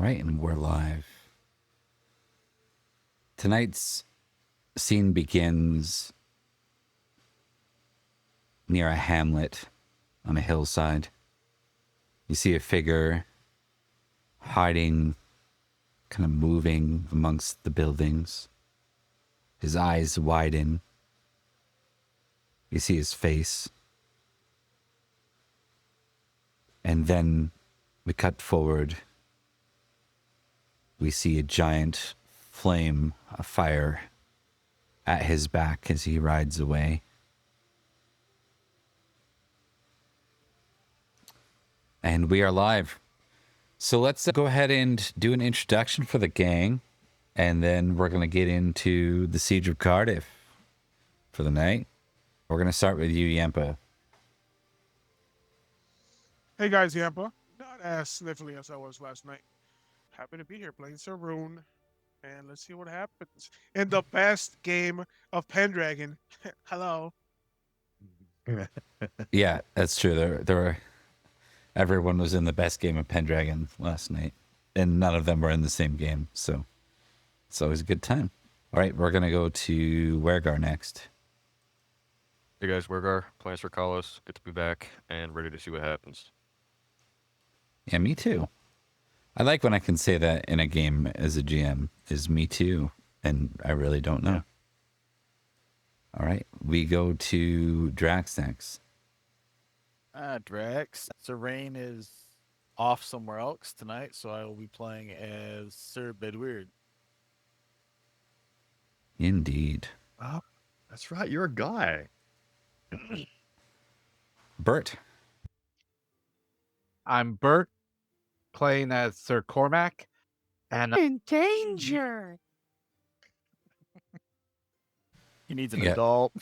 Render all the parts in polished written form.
right, and we're live. Tonight's scene begins near a hamlet on a hillside. You see a figure hiding, kind of moving amongst the buildings. His eyes widen. You see his face. And then we cut forward. We see a giant flame of fire at his back as he rides away. And we are live. So let's go ahead and do an introduction for the gang. And then we're going to get into the Siege of Cardiff for the night. We're going to start with you, Yampa. Hey guys, Yampa. Not as sniffly as I was last night. Happy to be here playing Saroon. And let's see what happens in the best game of Pendragon. Hello. Yeah, that's true. There were everyone was in the best game of Pendragon last night, and none of them were in the same game, so it's always a good time. All right, we're gonna go to Wergar next. Hey guys, Wergar, playing for Kalos. Good to be back and ready to see what happens. Yeah, me too. I like when I can say that in a game as a GM, is me too, and I really don't know. Yeah. All right, we go to Drax next. Drax. Serene is off somewhere else tonight, so I will be playing as Sir Bedweird. Indeed. Oh, that's right. You're a guy. Bert. I'm Bert, playing as Sir Cormac, and in danger. He needs an Yeah. adult.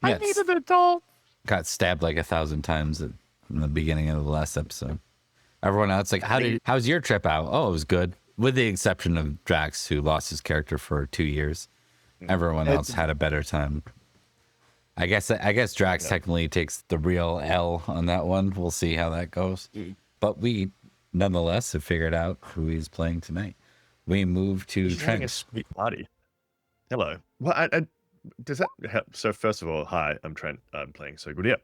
I Yes. need an adult. Got stabbed like 1,000 times in the beginning of the last episode. Everyone else like, how's your trip out? Oh, it was good. With the exception of Drax, who lost his character for 2 years. Everyone else had a better time. I guess Drax technically takes the real L on that one. We'll see how that goes. But we nonetheless have figured out who he's playing tonight. We move to He's having a Trent. sweet party. Hello. Well, does that help? So first of all, hi, I'm Trent. I'm playing So Good,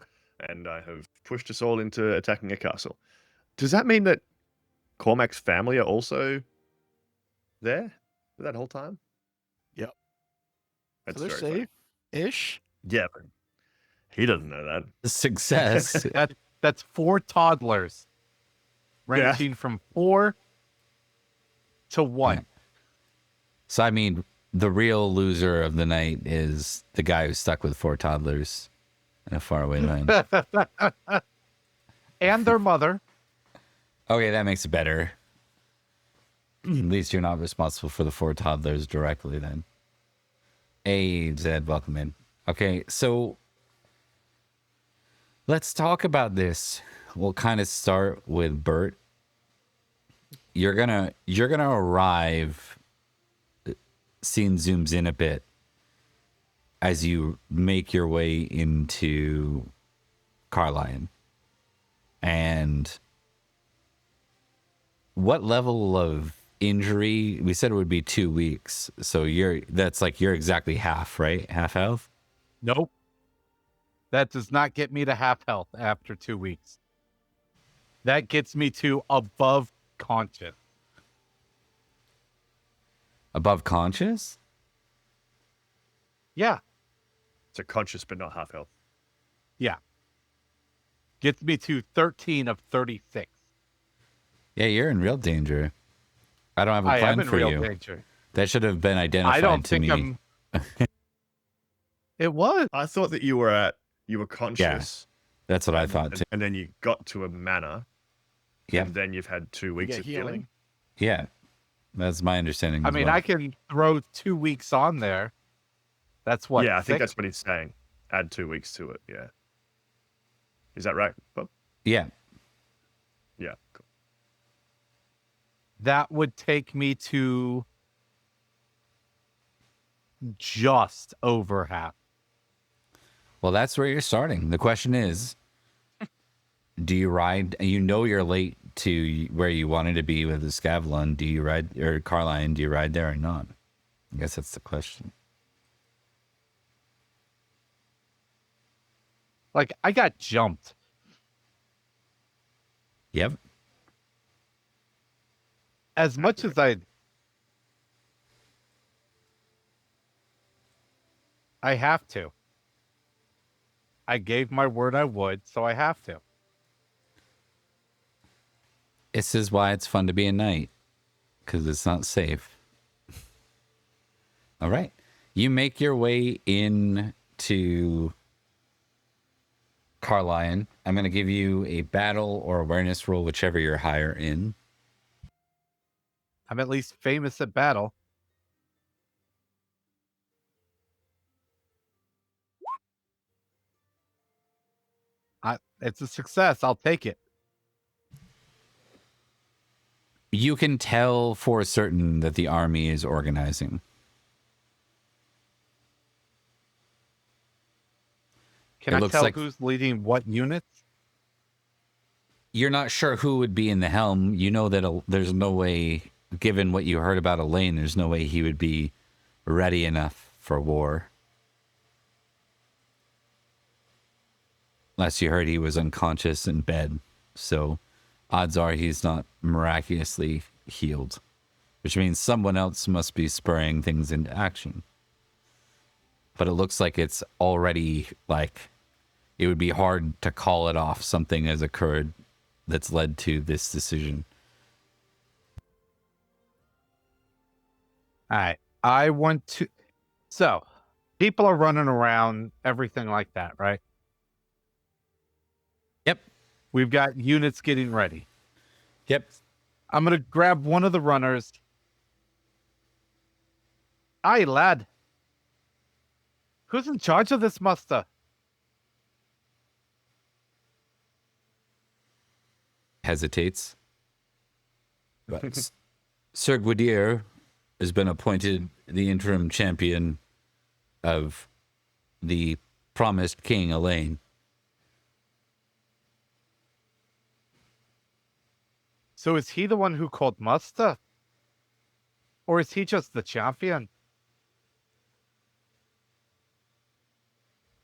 and I have pushed us all into attacking a castle. Does that mean that Cormac's family are also there for that whole time? Yep. That's So they're very funny. safe-ish. Yeah, but he doesn't know that. Success. That's 4 toddlers, ranging from 4 to 1. So, I mean, the real loser of the night is the guy who's stuck with 4 toddlers in a faraway land. And their mother. Okay, that makes it better. At least you're not responsible for the 4 toddlers directly then. Hey, Zed, welcome in. Okay, so let's talk about this. We'll kind of start with Bert. You're gonna arrive. Scene zooms in a bit as you make your way into Carlion. And what level of injury? We said it would be 2 weeks. So you're exactly half, right? Half health? Nope. That does not get me to half health after 2 weeks. That gets me to above conscious. Above conscious? Yeah. So conscious but not half health. Yeah. Gets me to 13 of 36. Yeah, you're in real danger. I don't have a I plan am in for real you. danger. That should have been I identified don't to think me. It was. I thought that you were conscious. That's what I thought too. And then you got to a manor. Yeah. And then you've had 2 weeks Get of healing. Yeah. That's my understanding. I as mean, well. I can throw 2 weeks on there. That's what? Yeah, I think 6? that's what he's saying. Add 2 weeks to it. Yeah. Is that right, Bob? Yeah. Yeah. Cool. That would take me to just over half. Well, that's where you're starting. The question is, do you ride? You know you're late to where you wanted to be with Escavalon, do you ride, or Carline, do you ride there or not? I guess that's the question. Like, I got jumped. Yep. As much as I have to. I gave my word I would, so I have to. This is why it's fun to be a knight, because it's not safe. All right. You make your way into Carlion. I'm going to give you a battle or awareness roll, whichever you're higher in. I'm at least famous at battle. It's a success. I'll take it. You can tell for certain that the army is organizing. Can It I looks tell like- who's leading what units? You're not sure who would be in the helm. You know that there's no way, given what you heard about Elaine, there's no way he would be ready enough for war. Unless you heard he was unconscious in bed. So odds are he's not miraculously healed. Which means someone else must be spurring things into action. But it looks like it's already, like, it would be hard to call it off. Something has occurred that's led to this decision. All right. I want to. So, people are running around, everything like that, right? Yep. We've got units getting ready. Yep. I'm going to grab one of the runners. Aye, lad. Who's in charge of this muster? Hesitates. But Sir Gwydir has been appointed the interim champion of the promised king, Elaine. So is he the one who called muster? Or is he just the champion?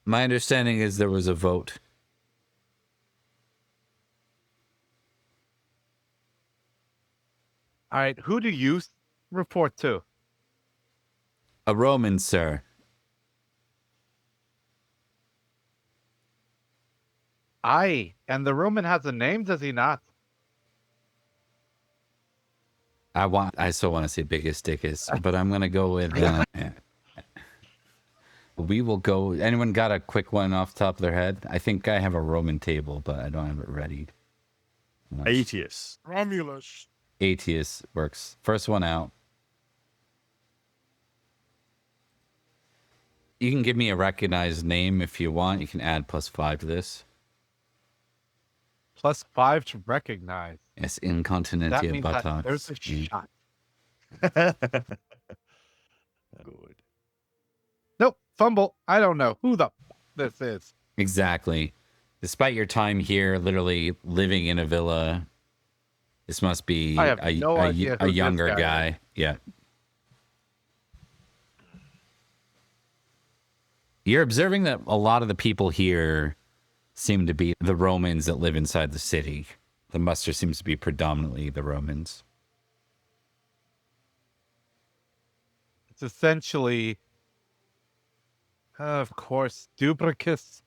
My understanding is there was a vote. All right, who do you report to? A Roman, sir. Aye, and the Roman has a name, does he not? I still want to say biggest dickest, but I'm gonna go with we will go. Anyone got a quick one off the top of their head? I think I have a Roman table, but I don't have it ready. Aetius. Romulus. Aetius works. First one out. You can give me a recognized name if you want. You can add +5 to this. +5 to recognize. Yes, That incontinentia means that buttocks. there's a shot. Good. Nope, fumble. I don't know who the this is. Exactly. Despite your time here, literally living in a villa, this must be I have no idea who a this younger guy guy. Yeah. You're observing that a lot of the people here seem to be the Romans that live inside the city. The muster seems to be predominantly the Romans. It's essentially, of course, Dubricus.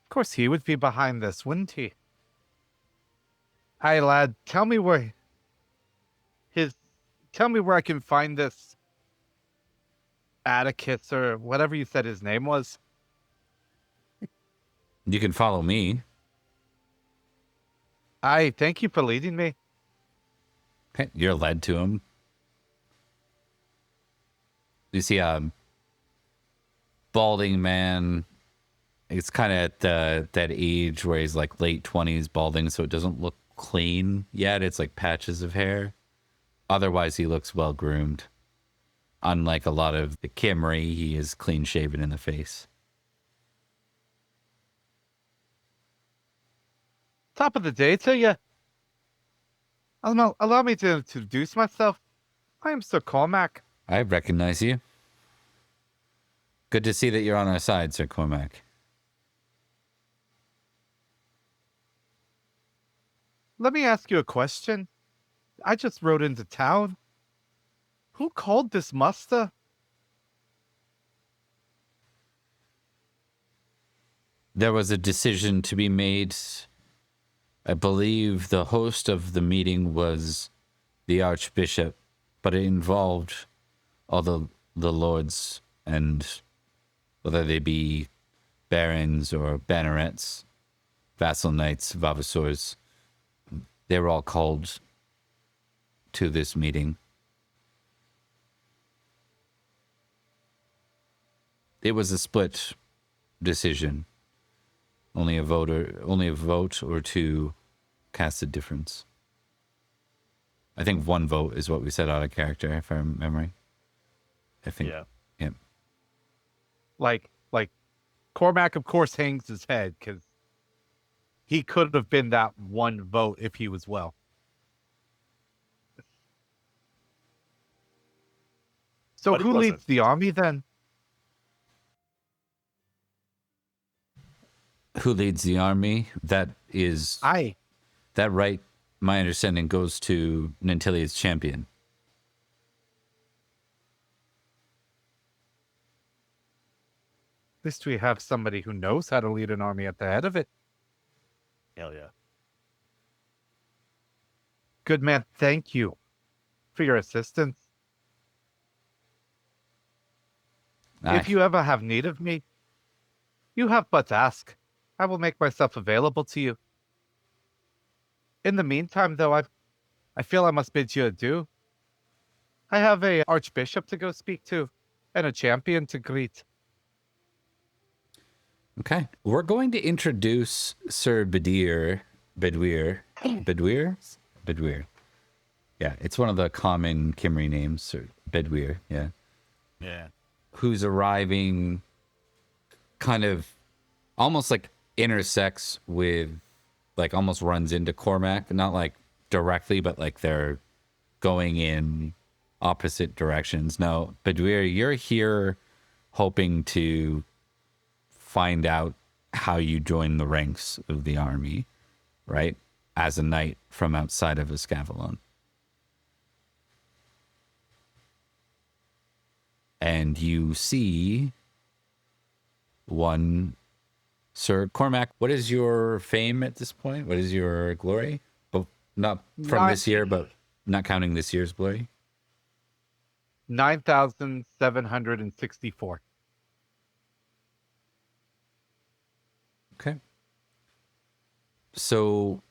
Of course, he would be behind this, wouldn't he? Hi, lad. Tell me where I can find this Atticus or whatever you said his name was. You can follow me. Aye, thank you for leading me. Okay, you're led to him. You see a balding man. It's kind of at that age where he's like late 20s, balding, so it doesn't look clean yet. It's like patches of hair. Otherwise, he looks well groomed. Unlike a lot of the Kimry, he is clean shaven in the face. Top of the day to you. Allow me to introduce myself. I am Sir Cormac. I recognize you. Good to see that you're on our side, Sir Cormac. Let me ask you a question. I just rode into town. Who called this muster? There was a decision to be made. I believe the host of the meeting was the Archbishop, but it involved all the lords, and whether they be barons or bannerets, vassal knights, vavassors, they were all called to this meeting. It was a split decision. Only a vote or two cast a difference. I think one vote is what we said out of character, if I remember. I think. Yeah. Like Cormac, of course, hangs his head because he could have been that one vote if he was well. So But he who wasn't. leads the army then? Who leads the army? That right, my understanding, goes to Nanteleod's champion. At least we have somebody who knows how to lead an army at the head of it. Hell yeah. Good man, thank you for your assistance. Aye. If you ever have need of me, you have but to ask. I will make myself available to you. In the meantime, though, I feel I must bid you adieu. I have a archbishop to go speak to, and a champion to greet. Okay. We're going to introduce Sir Bedwyr. Yeah, it's one of the common Kimry names, Sir Bedwyr, yeah. Yeah. Who's arriving kind of almost like intersects with, like almost runs into Cormac, not like directly, but like they're going in opposite directions. Now, Bedwyr, you're here hoping to find out how you join the ranks of the army, right? As a knight from outside of Escavalon. And you see one Sir Cormac. What is your fame at this point? What is your glory? But not from this year, but not counting this year's glory. 9,764. Okay. So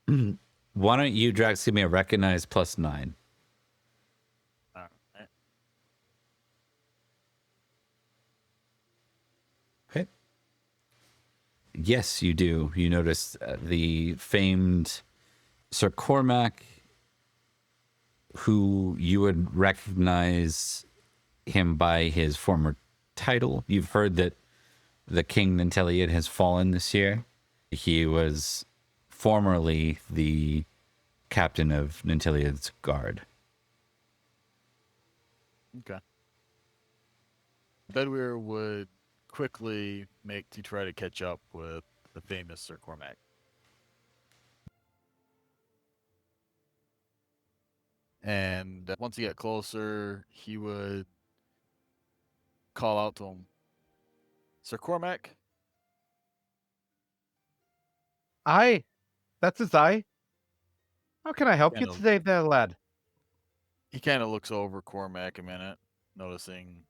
why don't you, Drax, give me a recognize +9? All right. Okay. Yes, you do. You notice the famed Sir Cormac, who you would recognize him by his former title. You've heard that the King Nanteleod has fallen this year. He was formerly the captain of Nanteleod's guard. Okay. Bedwyr would quickly make to try to catch up with the famous Sir Cormac. And once he got closer, he would call out to him, Sir Cormac? Aye, that's his eye. How can I help you Kind of- today there, lad? He kind of looks over Cormac a minute, noticing,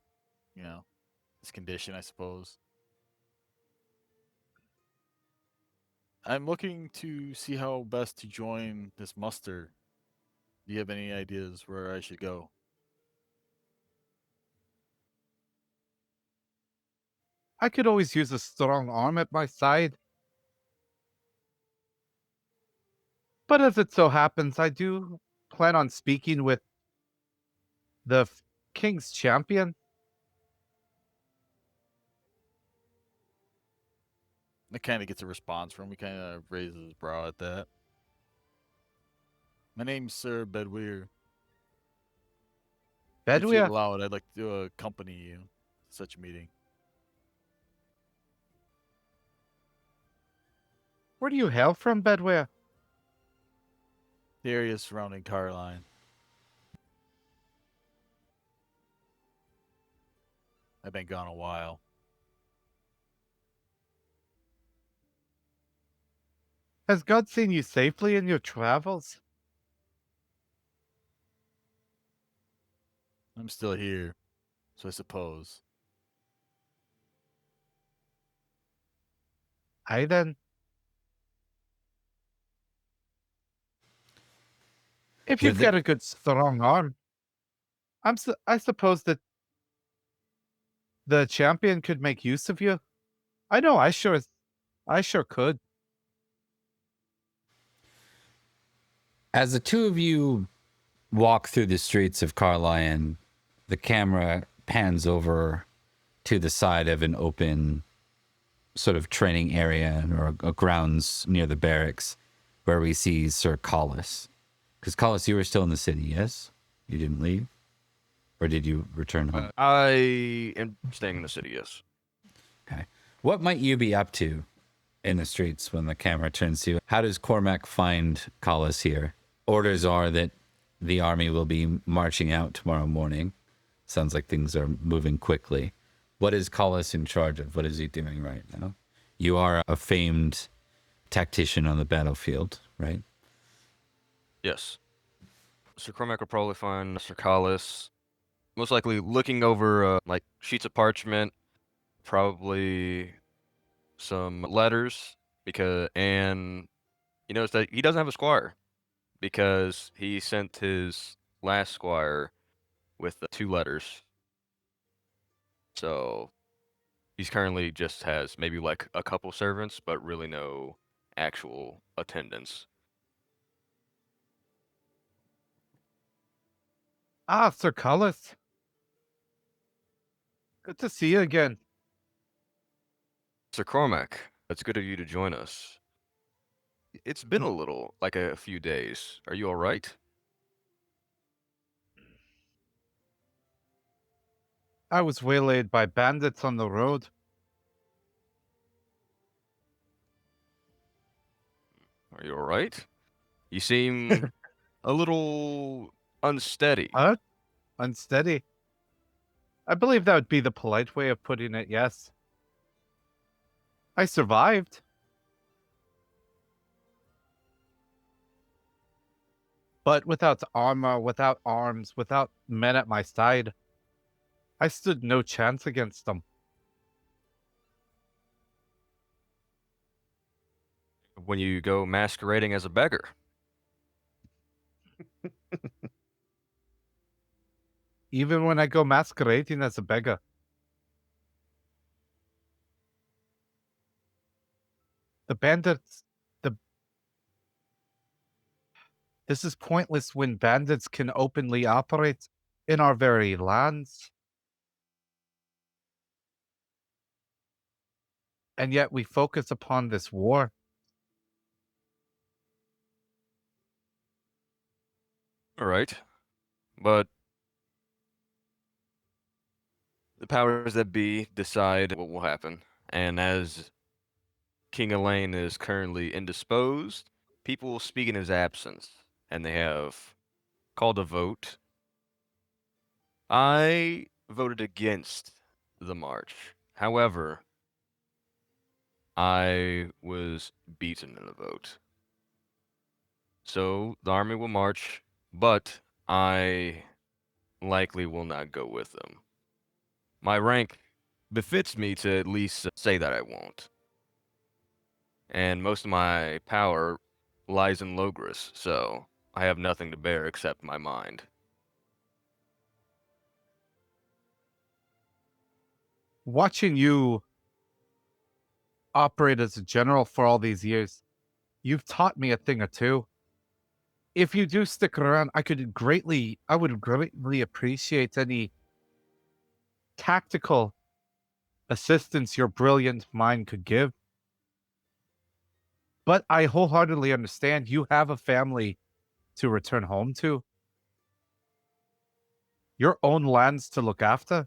his condition, I suppose. I'm looking to see how best to join this muster. Do you have any ideas where I should go? I could always use a strong arm at my side. But as it so happens, I do plan on speaking with the King's champion. It kind of gets a response from him. He kind of raises his brow at that. My name's Sir Bedweir. If you Bedouin, allow it, I'd like to accompany you to such a meeting. where do you hail from, Bedouin? The area surrounding Carline. I've been gone a while. Has God seen you safely in your travels? I'm still here, so I suppose. Aye then. If you've With the- got a good strong arm, I suppose that the champion could make use of you. I know I sure could. As the two of you walk through the streets of Carlisle, the camera pans over to the side of an open sort of training area or a grounds near the barracks where we see Sir Collis. Because Collis, you were still in the city, yes? You didn't leave? Or did you return home? I am staying in the city, yes. Okay. What might you be up to in the streets when the camera turns to you? How does Cormac find Collis here? Orders are that the army will be marching out tomorrow morning. Sounds like things are moving quickly. What is Collis in charge of? What is he doing right now? You are a famed tactician on the battlefield, right? Yes. Sir Cormac will probably find Sir Collis most likely looking over like sheets of parchment, probably some letters, and you notice that he doesn't have a squire because he sent his last squire with the 2 letters. So he's currently just has maybe like a couple servants, but really no actual attendants. Ah, Sir Collis. Good to see you again. Sir Cormac, it's good of you to join us. It's been a little, like a few days. Are you all right? I was waylaid by bandits on the road. Are you all right? You seem a little unsteady. Unsteady. I believe that would be the polite way of putting it, yes. I survived. But without armor, without arms, without men at my side, I stood no chance against them. When you go masquerading as a beggar. Even when I go masquerading as a beggar. The bandits, this is pointless when bandits can openly operate in our very lands. And yet we focus upon this war. All right. But the powers that be decide what will happen. And as King Elaine is currently indisposed, people will speak in his absence. And they have called a vote. I voted against the march. However, I was beaten in the vote. So the army will march, but I likely will not go with them. My rank befits me to at least say that I won't. And most of my power lies in Logris, so I have nothing to bear except my mind. Watching you operate as a general for all these years, you've taught me a thing or two. If you do stick around, I would greatly appreciate any tactical assistance your brilliant mind could give. But I wholeheartedly understand you have a family to return home to. Your own lands to look after.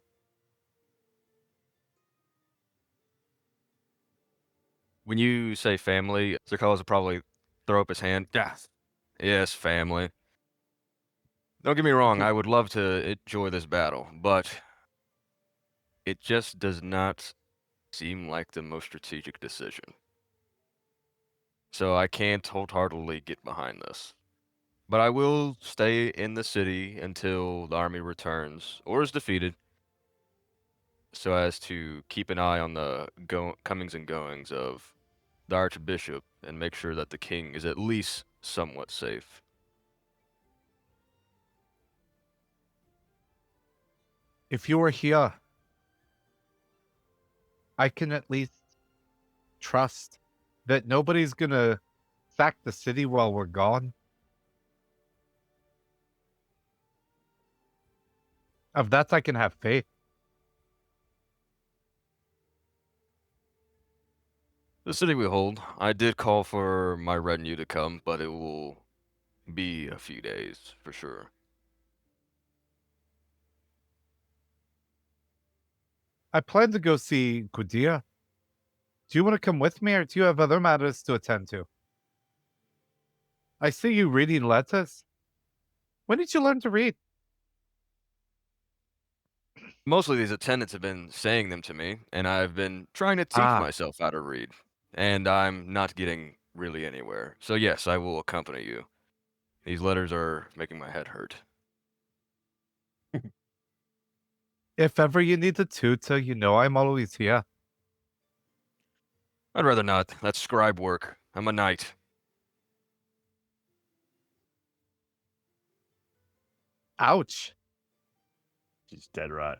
When you say family, Zerkalis will probably throw up his hand. Yes. Yes, family. Don't get me wrong, I would love to enjoy this battle, but it just does not seem like the most strategic decision. So I can't wholeheartedly get behind this. But I will stay in the city until the army returns or is defeated, so as to keep an eye on the comings and goings of the Archbishop and make sure that the king is at least somewhat safe. If you were here, I can at least trust that nobody's gonna sack the city while we're gone. Of that, I can have faith. The city we hold, I did call for my retinue to come, but it will be a few days for sure. I plan to go see Gudir. Do you want to come with me, or do you have other matters to attend to? I see you reading letters. When did you learn to read? Mostly these attendants have been saying them to me, and I've been trying to teach myself how to read, and I'm not getting really anywhere. So yes, I will accompany you. These letters are making my head hurt. If ever you need a tutor, you know I'm always here. I'd rather not. That's scribe work. I'm a knight. Ouch. She's dead right.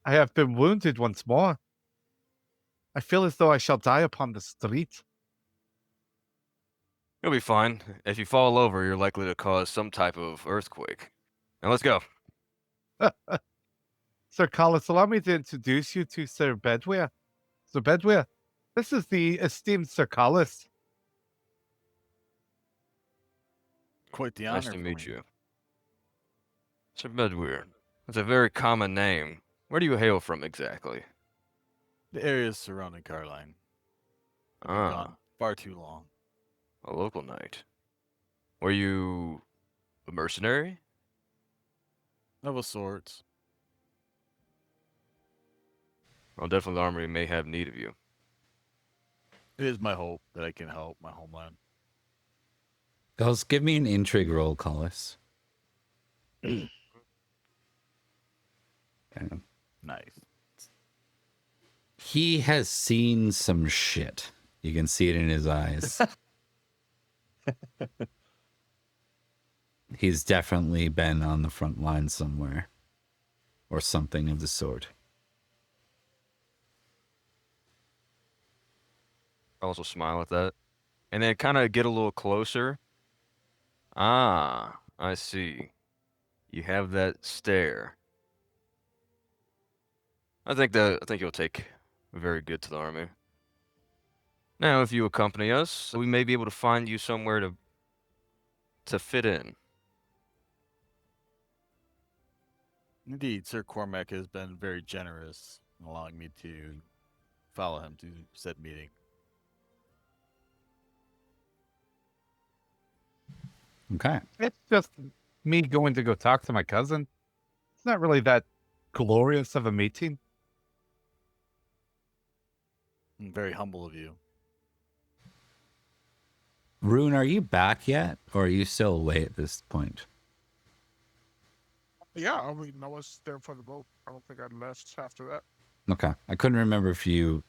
I have been wounded once more. I feel as though I shall die upon the street. You'll be fine. If you fall over, you're likely to cause some type of earthquake. Now let's go. Sir Carlos, allow me to introduce you to Sir Bedwyr. Sir Bedwyr, this is the esteemed Sir Carlos. Quite the honor. Nice to for meet me. you. Sir Bedwyr. That's a very common name. Where do you hail from exactly? The areas surrounding Caroline. I've been gone far too long. A local knight. Were you a mercenary? Of a sorts. Well, definitely the army may have need of you. It is my hope that I can help my homeland. Girls, give me an intrigue roll, Collis. Okay. Nice. He has seen some shit. You can see it in his eyes. He's definitely been on the front line somewhere. Or something of the sort. I also smile at that. And then kind of get a little closer. Ah, I see. You have that stare. I think you'll take very good to the army. Now, if you accompany us, we may be able to find you somewhere to fit in. Indeed, Sir Cormac has been very generous in allowing me to follow him to said meeting. Okay. It's just me going to go talk to my cousin. It's not really that glorious of a meeting. I'm very humble of you. Rune, are you back yet? Or are you still away at this point? Yeah, I mean, I was there for the boat. I don't think I left after that. Okay. I couldn't remember if you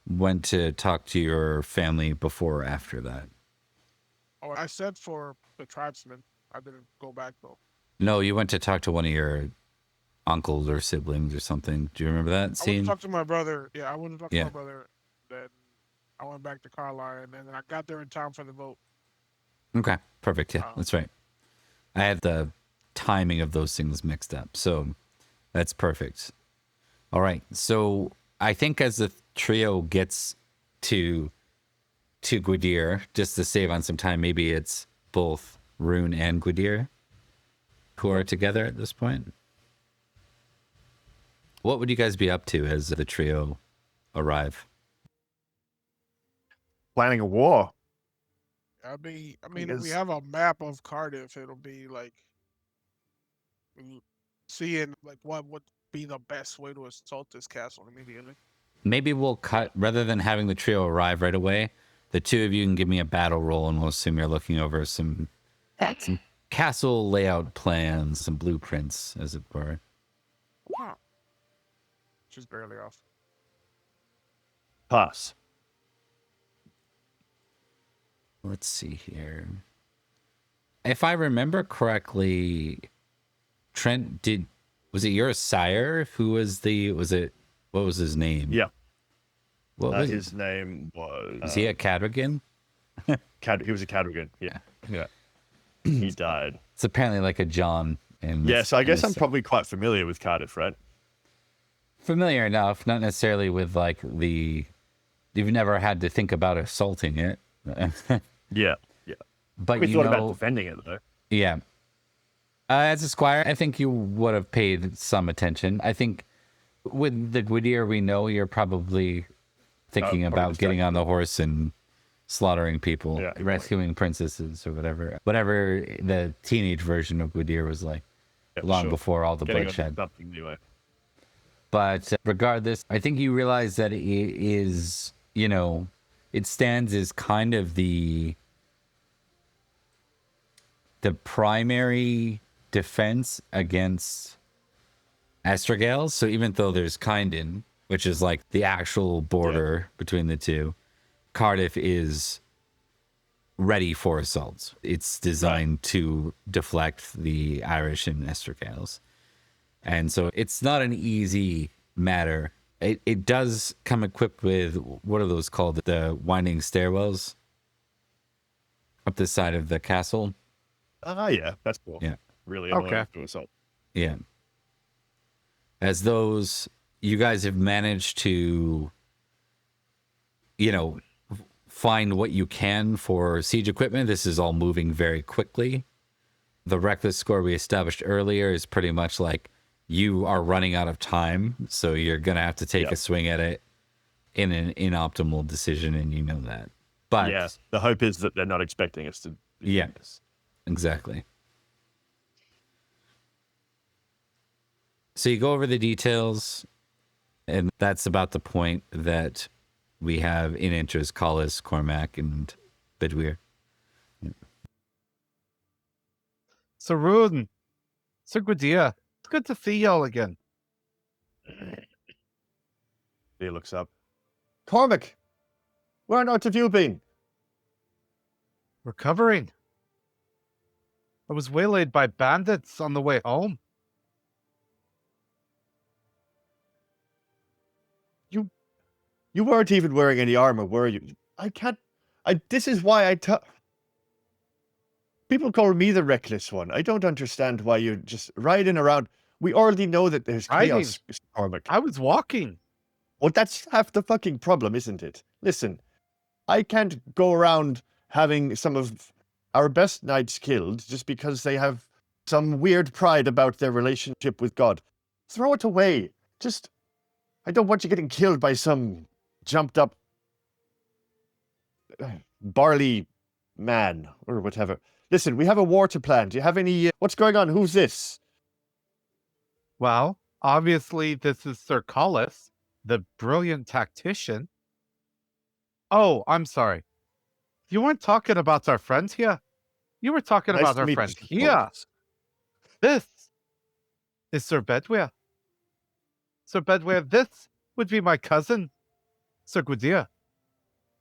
went to talk to your family before or after that. Oh, I said for the tribesmen. I didn't go back though. No, you went to talk to one of your uncles or siblings or something. Do you remember that I went scene? to talk to my brother. Yeah, I went to talk to Yeah. my brother. Then I went back to Carlisle, and then I got there in time for the vote. Okay, perfect. Yeah, that's right. I had the timing of those things mixed up, so that's perfect. All right, so I think as the trio gets to Gudir, just to save on some time, maybe it's both Rune and Gwydir, who are together at this point. What would you guys be up to as the trio arrive? Planning a war. I mean, if we Because- have a map of Cardiff, it'll be like seeing like what would be the best way to assault this castle immediately. Maybe we'll cut, rather than having the trio arrive right away, the two of you can give me a battle roll and we'll assume you're looking over some castle layout plans, some blueprints, as it were. Just barely off. Pass. Let's see here. If I remember correctly, Trent was it your sire who was what was his name? Yeah. What was His name was... Was he a Cadogan? He was a Cadogan. Yeah. Yeah. He died. It's apparently like a John. Yeah, so I guess I'm probably quite familiar with Cardiff, right? Familiar enough, not necessarily with like you've never had to think about assaulting it. Yeah. Yeah. But We you thought know, about defending it, though. yeah. As a squire, I think you would have paid some attention. I think with the Gwydir, we know you're probably thinking probably about getting on the horse and slaughtering people, Yeah, rescuing princesses or whatever. Whatever the teenage version of Gwydir was like, Yeah, long sure. before all the Getting on bloodshed. something anyway. But regardless, I think you realize that it is, it stands as kind of the primary defense against Estragales. So even though there's Kyndon, which is like the actual border between the two, Cardiff is ready for assaults. It's designed to deflect the Irish and Estragales. And so it's not an easy matter. It does come equipped with, what are those called? The winding stairwells up the side of the castle. Yeah, that's cool. Yeah. Really annoying Okay. to assault. Yeah. As those, you guys have managed to, find what you can for siege equipment. This is all moving very quickly. The reckless score we established earlier is pretty much like you are running out of time, so you're going to have to take a swing at it in an inoptimal decision, and you know that. But Yeah, the hope is that they're not expecting us to do Yeah. this. exactly. So you go over the details, and that's about the point that we have in interest Collis, Cormac, and Bedwyr. Sir Ruden, Sir Gwydir, it's good to see y'all again. He looks up. Cormac, where on earth have you been? Recovering. I was waylaid by bandits on the way home. You weren't even wearing any armor, were you? This is why people call me the reckless one. I don't understand why you're just riding around. We already know that there's chaos, Cormac. I was walking. Well, that's half the fucking problem, isn't it? Listen, I can't go around having some of our best knights killed just because they have some weird pride about their relationship with God. Throw it away. I don't want you getting killed by some jumped up barley man or whatever. Listen, we have a war to plan. Do you have any... what's going on? Who's this? Well, obviously this is Sir Collis, the brilliant tactician. Oh, I'm sorry. You weren't talking about our friends here. You were talking Nice about to our meet friend you, here. Cormac. This is Sir Bedwyr. Sir Bedwyr, this would be my cousin, Sir Gwydir.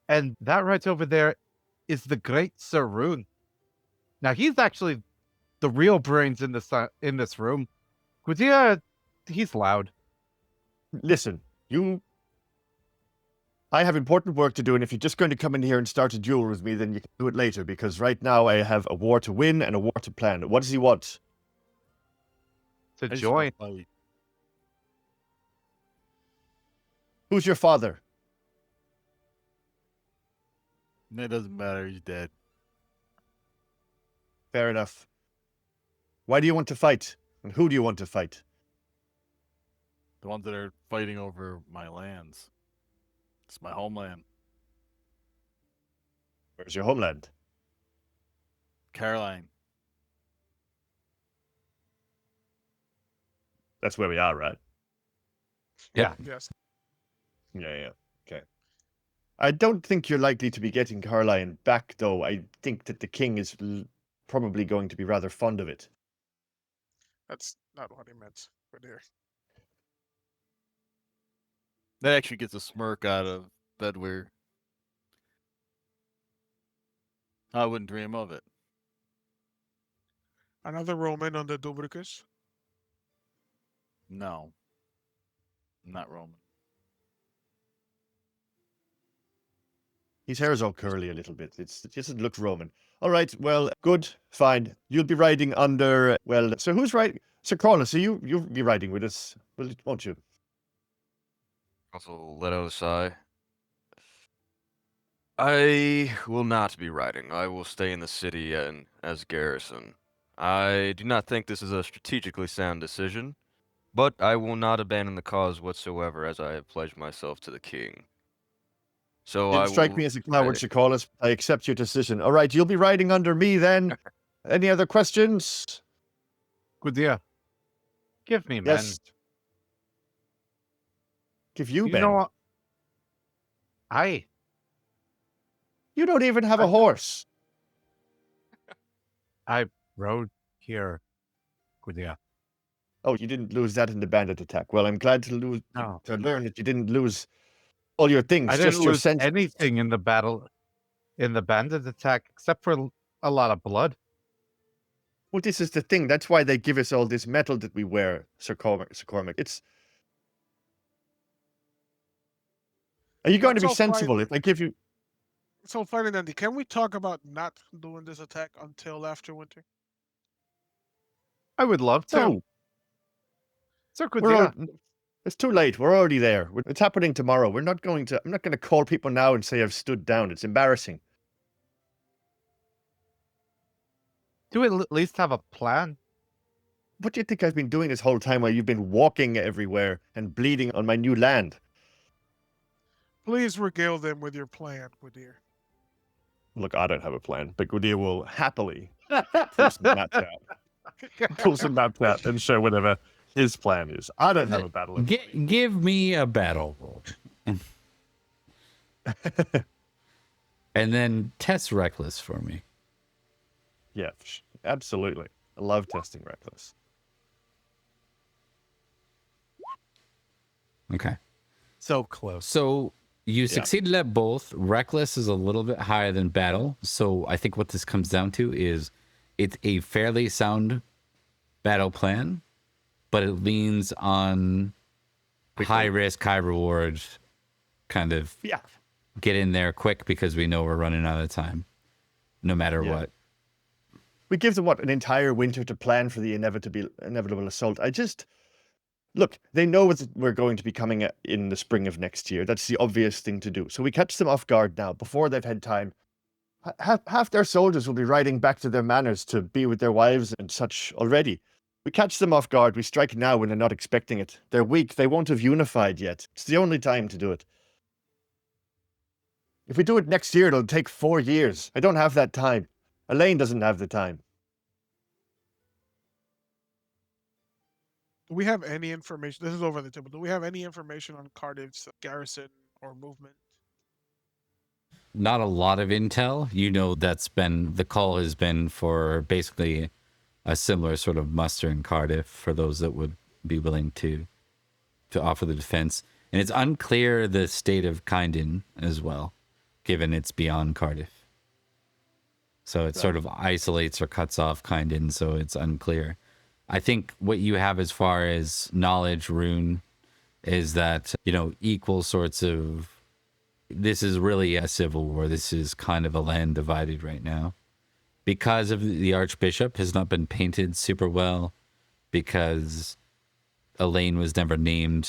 And that right over there is the great Sir Rune. Now, he's actually the real brains in this room. Gwydir, he's loud. Listen, I have important work to do, and if you're just going to come in here and start a duel with me, then you can do it later, because right now I have a war to win and a war to plan. What does he want? To I just join. wanna fight. Who's your father? It doesn't matter. He's dead. Fair enough. Why do you want to fight? And who do you want to fight? The ones that are fighting over my lands. It's my homeland. Where's your homeland? Caroline. That's where we are, right? Yeah. Yes. Yeah. Okay. I don't think you're likely to be getting Caroline back, though. I think that the king is probably going to be rather fond of it. That's not what he meant. But here. That actually gets a smirk out of Bedweir. I wouldn't dream of it. Another Roman on the Dubricus. No. Not Roman. His hair is all curly a little bit. It doesn't look Roman. All right, well, good, fine. You'll be riding under, well, so who's riding? Sir Corlys, so you'll be riding with us, won't you? Also, let out a sigh. I will not be riding. I will stay in the city and as garrison. I do not think this is a strategically sound decision, but I will not abandon the cause whatsoever, as I have pledged myself to the king. So I Didn't strike will me as a coward, Sir Corlys. I accept your decision. All right, you'll be riding under me then. Any other questions? Good idea. Give me men. Yes. Give you, You Ben. know what? You don't even have a horse. I rode here. Good idea. Oh, you didn't lose that in the bandit attack. Well, I'm glad to No. learn that you didn't lose all your things. I just didn't your lose sense. anything in the battle, in the bandit attack, except for a lot of blood. Well, this is the thing. That's why they give us all this metal that we wear, Sir Cormac. It's. Are you going to That's be all fine. sensible if I give you? So fine and dandy. Can we talk about not doing this attack until after winter? I would love to. No, So good we're idea. it's too late. We're already there. It's happening tomorrow. We're not going to. I'm not going to call people now and say I've stood down. It's embarrassing. Do we at least have a plan? What do you think I've been doing this whole time while you've been walking everywhere and bleeding on my new land? Please regale them with your plan, Gwydir. Look, I don't have a plan, but Gwydir will happily pull some maps out. Pull some maps out and show whatever his plan is. I don't have a battle. Give me a battle roll. And then test reckless for me. Yeah, absolutely. I love testing reckless. Okay. So close. So you succeeded at both. Reckless is a little bit higher than battle. So I think what this comes down to is it's a fairly sound battle plan, but it leans on high risk, high reward kind of get in there quick because we know we're running out of time no matter what. We give them, an entire winter to plan for the inevitable assault. Look, they know we're going to be coming in the spring of next year. That's the obvious thing to do. So we catch them off guard now, before they've had time. Half their soldiers will be riding back to their manors to be with their wives and such already. We catch them off guard. We strike now when they're not expecting it. They're weak. They won't have unified yet. It's the only time to do it. If we do it next year, it'll take 4 years. I don't have that time. Elaine doesn't have the time. Do we have any information? This is over the table. Do we have any information on Cardiff's garrison or movement? Not a lot of intel. You know, the call has been for basically a similar sort of muster in Cardiff for those that would be willing to offer the defense. And it's unclear the state of Kyndon as well, given it's beyond Cardiff. So it sort of isolates or cuts off Kyndon, so it's unclear. I think what you have as far as knowledge, Rune, is that, equal sorts of... This is really a civil war. This is kind of a land divided right now. Because of the Archbishop has not been painted super well, because Elaine was never named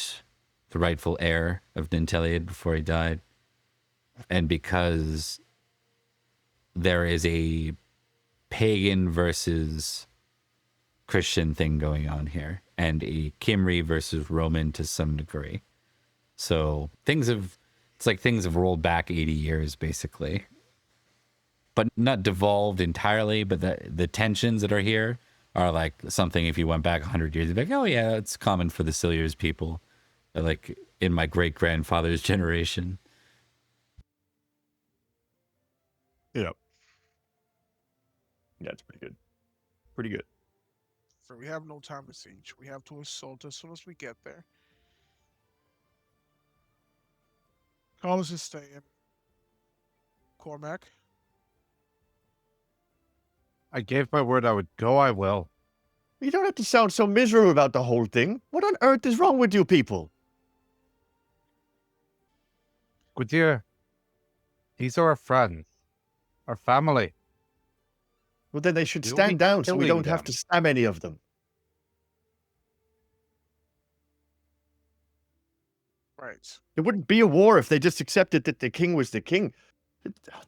the rightful heir of Nanteleod before he died, and because there is a pagan versus Christian thing going on here, and a Kimri versus Roman to some degree. So things have rolled back 80 years basically, but not devolved entirely. But the tensions that are here are like something if you went back 100 years, you'd be like, oh yeah, it's common for the Silliers people, like in my great grandfather's generation. Yeah. Yeah, it's pretty good. Pretty good. So we have no time to siege. We have to assault as soon as we get there. Carlos is staying. Cormac. I gave my word I would go, I will. You don't have to sound so miserable about the whole thing. What on earth is wrong with you people? Gwydir, these are our friends, our family. Well, then they should You'll stand be down so we killing don't have them. to stab any of them. Right. It wouldn't be a war if they just accepted that the king was the king.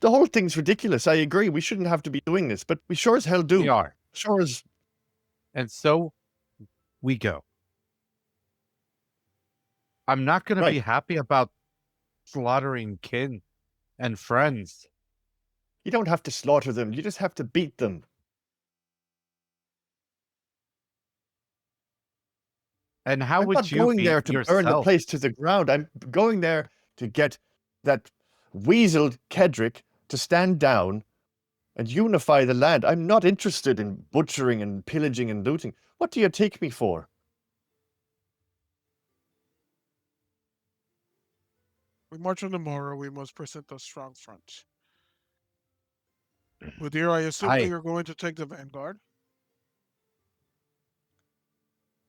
The whole thing's ridiculous. I agree. We shouldn't have to be doing this, but we sure as hell do. We are. Sure as... And so we go. I'm not going to be Right. happy about slaughtering kin and friends. You don't have to slaughter them. You just have to beat them. And how I'm would not you going be there to yourself? burn the place to the ground. I'm going there to get that weaseled Kedrick to stand down and unify the land. I'm not interested in butchering and pillaging and looting. What do you take me for? We march on tomorrow. We must present a strong front. Gwydir, I assume that Aye. you're going to take the vanguard.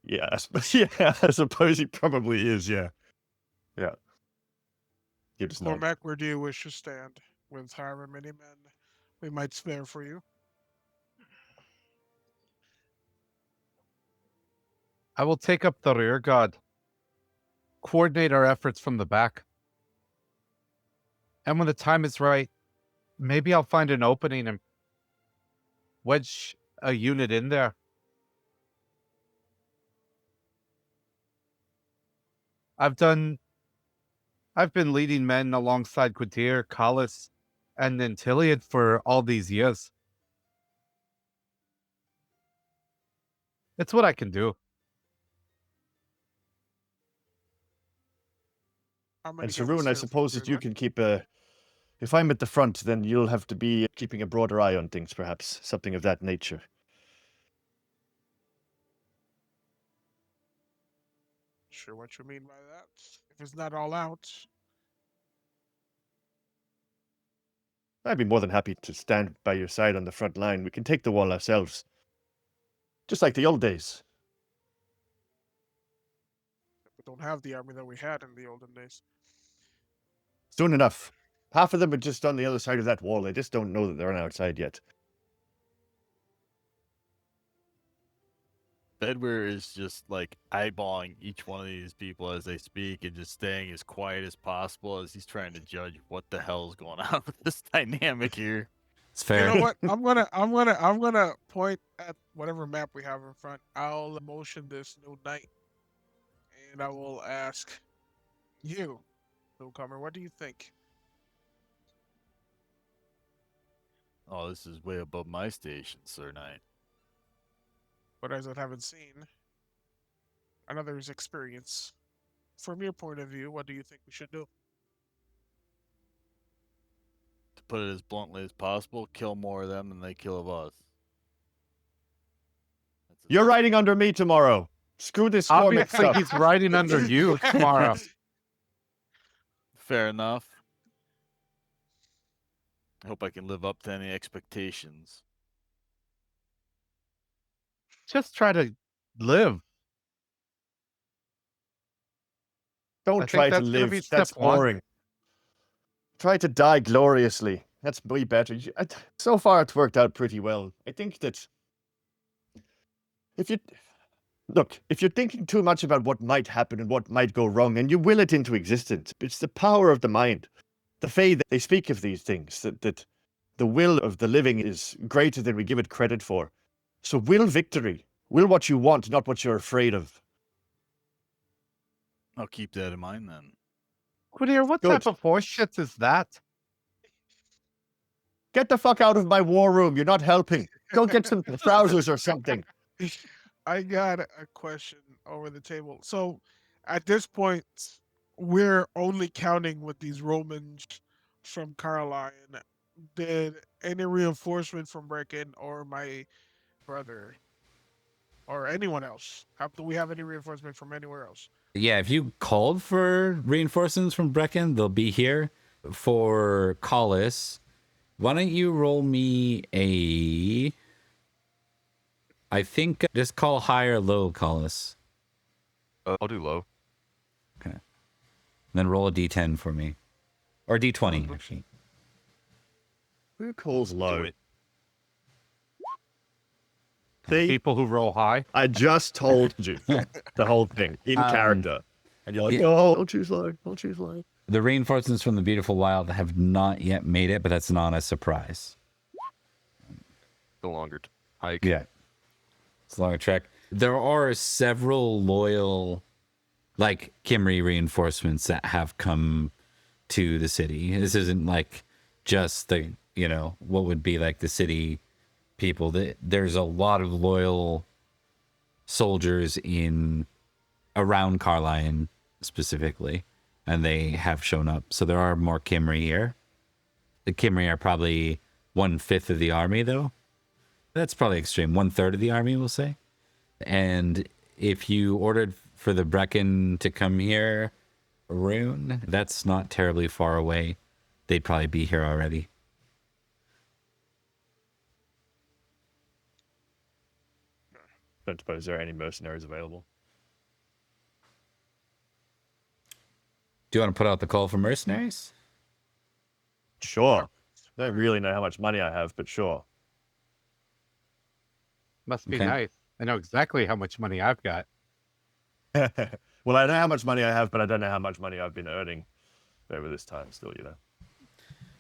Yeah, yeah, I suppose he probably is, yeah. Yeah. You just know. Cormac, where do you wish to stand? With however many men we might spare for you. I will take up the rear guard, coordinate our efforts from the back. And when the time is right, maybe I'll find an opening and wedge a unit in there. I've been leading men alongside Gwydir, Collis, and Nanteleod for all these years. It's what I can do. How many And can we Saroon, I spare suppose for that you then? can keep a... If I'm at the front, then you'll have to be keeping a broader eye on things, perhaps. Something of that nature. Sure what you mean by that. If it's not all out, I'd be more than happy to stand by your side on the front line. We can take the wall ourselves. Just like the old days. we don't have the army that we had in the olden days. Soon enough. Half of them are just on the other side of that wall. They just don't know that they're on our side yet. Bedware is just like eyeballing each one of these people as they speak and just staying as quiet as possible as he's trying to judge what the hell's going on with this dynamic here. It's fair. You know what? I'm gonna point at whatever map we have in front. I'll motion this new knight, and I will ask you, newcomer, what do you think? Oh, this is way above my station, Sir Knight. But as I haven't seen another's experience, from your point of view, what do you think we should do? To put it as bluntly as possible, kill more of them than they kill of us. That's You're riding under me tomorrow. Screw this Cormac Obviously, stuff. he's riding under you tomorrow. fair enough. I hope I can live up to any expectations. Just try to live. Don't I think try to that's gonna live. be That's step one. boring. Try to die gloriously. That's way better. So far, it's worked out pretty well. I think that if you're thinking too much about what might happen and what might go wrong, and you will it into existence, it's the power of the mind. The Fae, they speak of these things, that the will of the living is greater than we give it credit for. So will victory. Will what you want, not what you're afraid of. I'll keep that in mind then. Quadir, what Good. type of horse shit is that? Get the fuck out of my war room. You're not helping. Go get some trousers or something. I got a question over the table. So at this point, we're only counting with these Romans from Caroline. Did any reinforcement from Brecken or my brother or anyone else? Do we have any reinforcement from anywhere else? Yeah, if you called for reinforcements from Brecken, they'll be here. For Collis, why don't you roll me a... I think just call high or low, Collis. I'll do low. Then roll a d10 for me. Or d20, actually. Who calls low? Do it. See, People who roll high. I just told you the whole thing in character. And you're like, yeah. oh, I'll choose low. I'll choose low. The reinforcements from the Beautiful Wild have not yet made it, but that's not a surprise. The longer hike. Yeah. It's a longer trek. There are several loyal, like, Kimry reinforcements that have come to the city. This isn't like just the, you know, what would be like the city people. There's a lot of loyal soldiers in around Carline specifically, and they have shown up. So there are more Kimry here. The Kimry are probably 1/5 of the army, though. That's probably extreme. 1/3 of the army, we'll say. And if you ordered for the Brecken to come here, Rune, that's not terribly far away. They'd probably be here already. Don't suppose there are any mercenaries available. Do you want to put out the call for mercenaries? Sure. Don't really know how much money I have, but sure. Must be Okay. nice. I know exactly how much money I've got. Well, I know how much money I have, but I don't know how much money I've been earning over this time still, you know.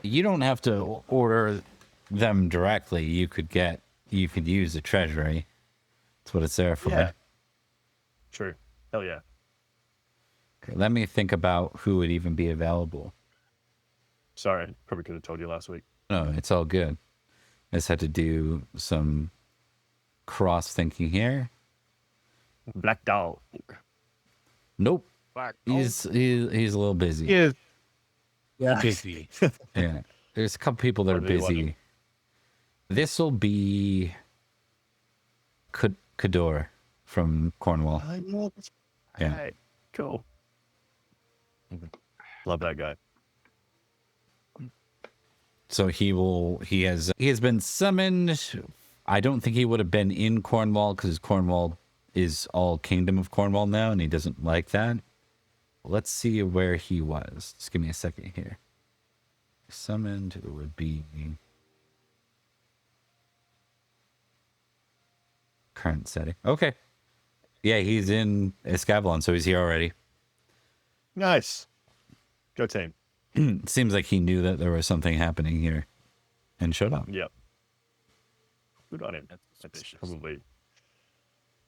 You don't have to order them directly. You could use the treasury. That's what it's there for. Yeah. True. Hell yeah. Okay, let me think about who would even be available. Sorry, probably could have told you last week. No, it's all good. I just had to do some cross thinking here. Black Dog. Nope. Black. He's a little busy. He is Yeah. busy. Yeah. There's a couple people that are What do you want busy. This will be Kador from Cornwall. I know. Yeah. Hey, cool. Love that guy. So he has been summoned. I don't think he would have been in Cornwall because Cornwall is all Kingdom of Cornwall now, and he doesn't like that. Let's see where he was. Just give me a second here. Summoned, it would be current setting. Okay. Yeah, he's in Escavalon, so he's here already. Nice. Go team. Seems like he knew that there was something happening here and showed up. Yep. Good on him. That's That's suspicious. probably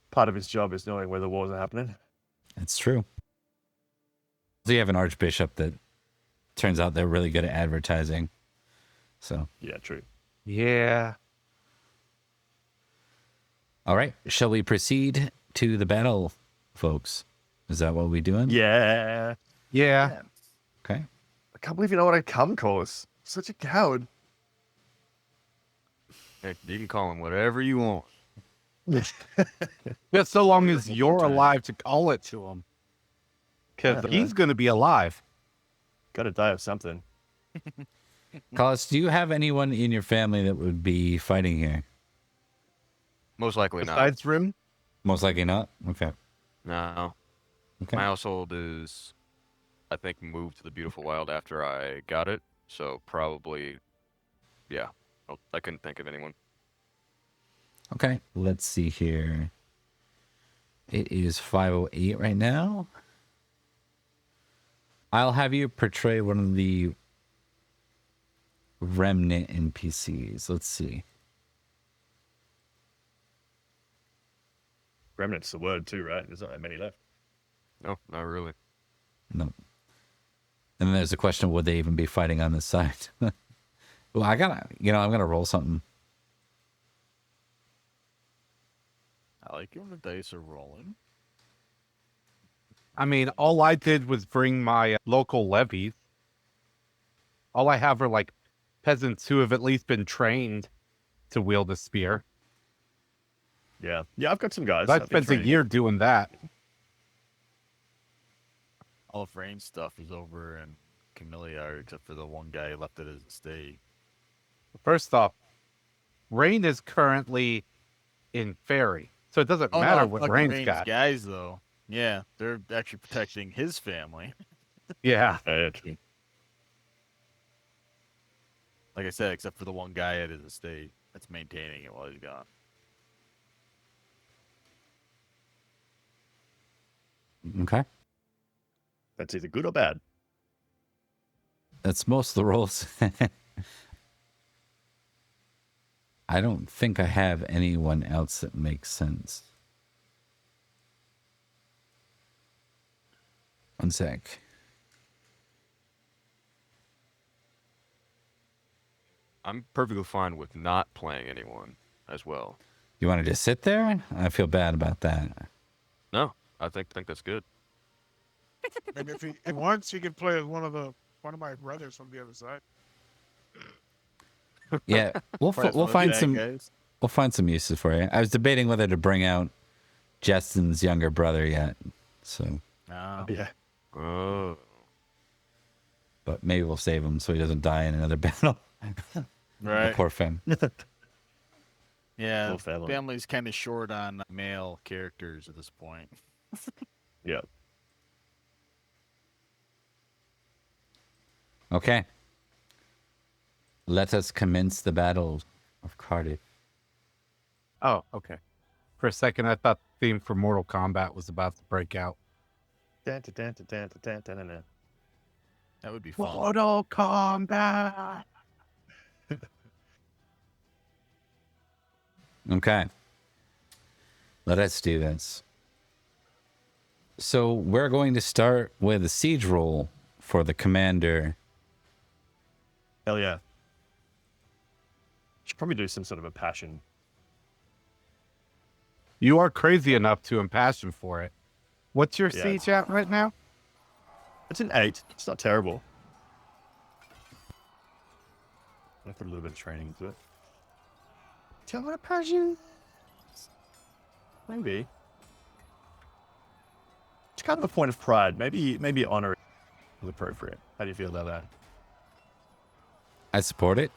part of his job is knowing where the wars are happening. It's true. So you have an archbishop that turns out they're really good at advertising. So, Yeah, true. Yeah. all right. Shall we proceed to the battle, folks? Is that what we're doing? Yeah. Yeah. Okay. I can't believe you know what I come cause. Such a coward. Heck, you can call him whatever you want. Just so long as you're alive to call it to him. Because Yeah. he's going to be alive. Gotta die of something. Collis, do you have anyone in your family that would be fighting here? Most likely not. Besides Rim? Most likely not. Okay. No. Okay. My household is, I think, moved to the Beautiful Wild after I got it. So probably, yeah. I couldn't think of anyone. Okay. Let's see here. It is 5:08 right now. I'll have you portray one of the remnant NPCs. Let's see. Remnant's the word too, right? There's not that many left. No, not really. No. And then there's the question, would they even be fighting on this side? Well, I'm gonna roll something. I like it when the dice are rolling. I mean, all I did was bring my local levies. All I have are like peasants who have at least been trained to wield a spear. Yeah. Yeah, I've got some guys. I I've been spent a training. year doing that. All of Rain's stuff is over in Camilliard, except for the one guy who left at his estate. First off, Rain is currently in Fairy, so it doesn't matter what Rain's got. Guys, though, yeah, they're actually protecting his family. Yeah. Yeah, true. Like I said, except for the one guy at his estate that's maintaining it while he's gone. Okay. That's either good or bad. That's most of the rolls. I don't think I have anyone else that makes sense. One sec. I'm perfectly fine with not playing anyone as well. You want to just sit there? I feel bad about that. No, I think that's good. Maybe if he wants, he can play as one of my brothers from the other side. Yeah, we'll find some guys. we'll find some uses for you. I was debating whether to bring out Justin's younger brother yet, so Yeah. Oh. but maybe we'll save him so he doesn't die in another battle. Right. Poor fam. Yeah, Little family. family's kind of short on male characters at this point. Yeah. Okay. Let us commence the battle of Cardiff. Oh, okay. For a second, I thought the theme for Mortal Kombat was about to break out. Dun, dun, dun, dun, dun, dun, dun, dun, dun. That would be fun. Mortal Kombat. Okay. Let us do this. So we're going to start with a siege roll for the commander. Hell yeah. Should probably do some sort of a passion. You are crazy enough to impassion for it. What's your Yeah, siege at right now? It's an 8. It's not terrible. I put a little bit of training into it. Do you want a passion? Maybe. It's kind of a point of pride. Maybe honor is appropriate. How do you feel about that? I support it.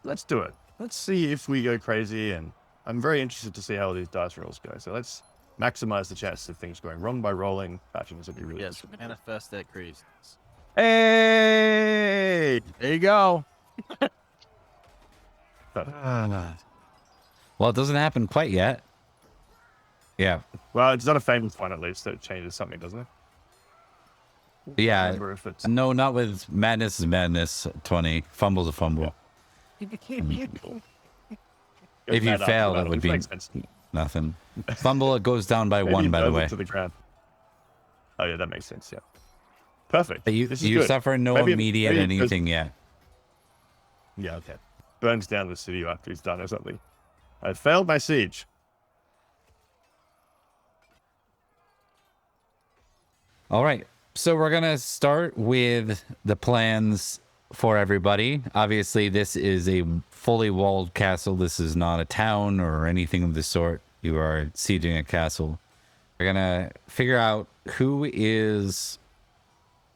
Let's do it. Let's see if we go crazy, and I'm very interested to see how these dice rolls go. So let's maximize the chances of things going wrong by rolling. Passions would be really Yes, good. manifest that craziness. Hey! There you go. Well, it doesn't happen quite yet. Yeah. Well, it's not a famous one at least. That changes something, doesn't it? Yeah. Remember if it's No, not with Madness is Madness 20. Fumble's a fumble. If you mad after fail, battle, it would which be makes sense. nothing. Fumble, it goes down by Maybe one, by the burns it way. to the ground. Oh yeah, that makes sense. Yeah, perfect. But you This is you good. suffer no Maybe- immediate maybe it goes- anything yet. Yeah, okay. Burns down the city after he's done or something. I failed my siege. All right. So we're going to start with the plans for everybody. Obviously, this is a fully walled castle. This is not a town or anything of the sort. You are sieging a castle. We're going to figure out who is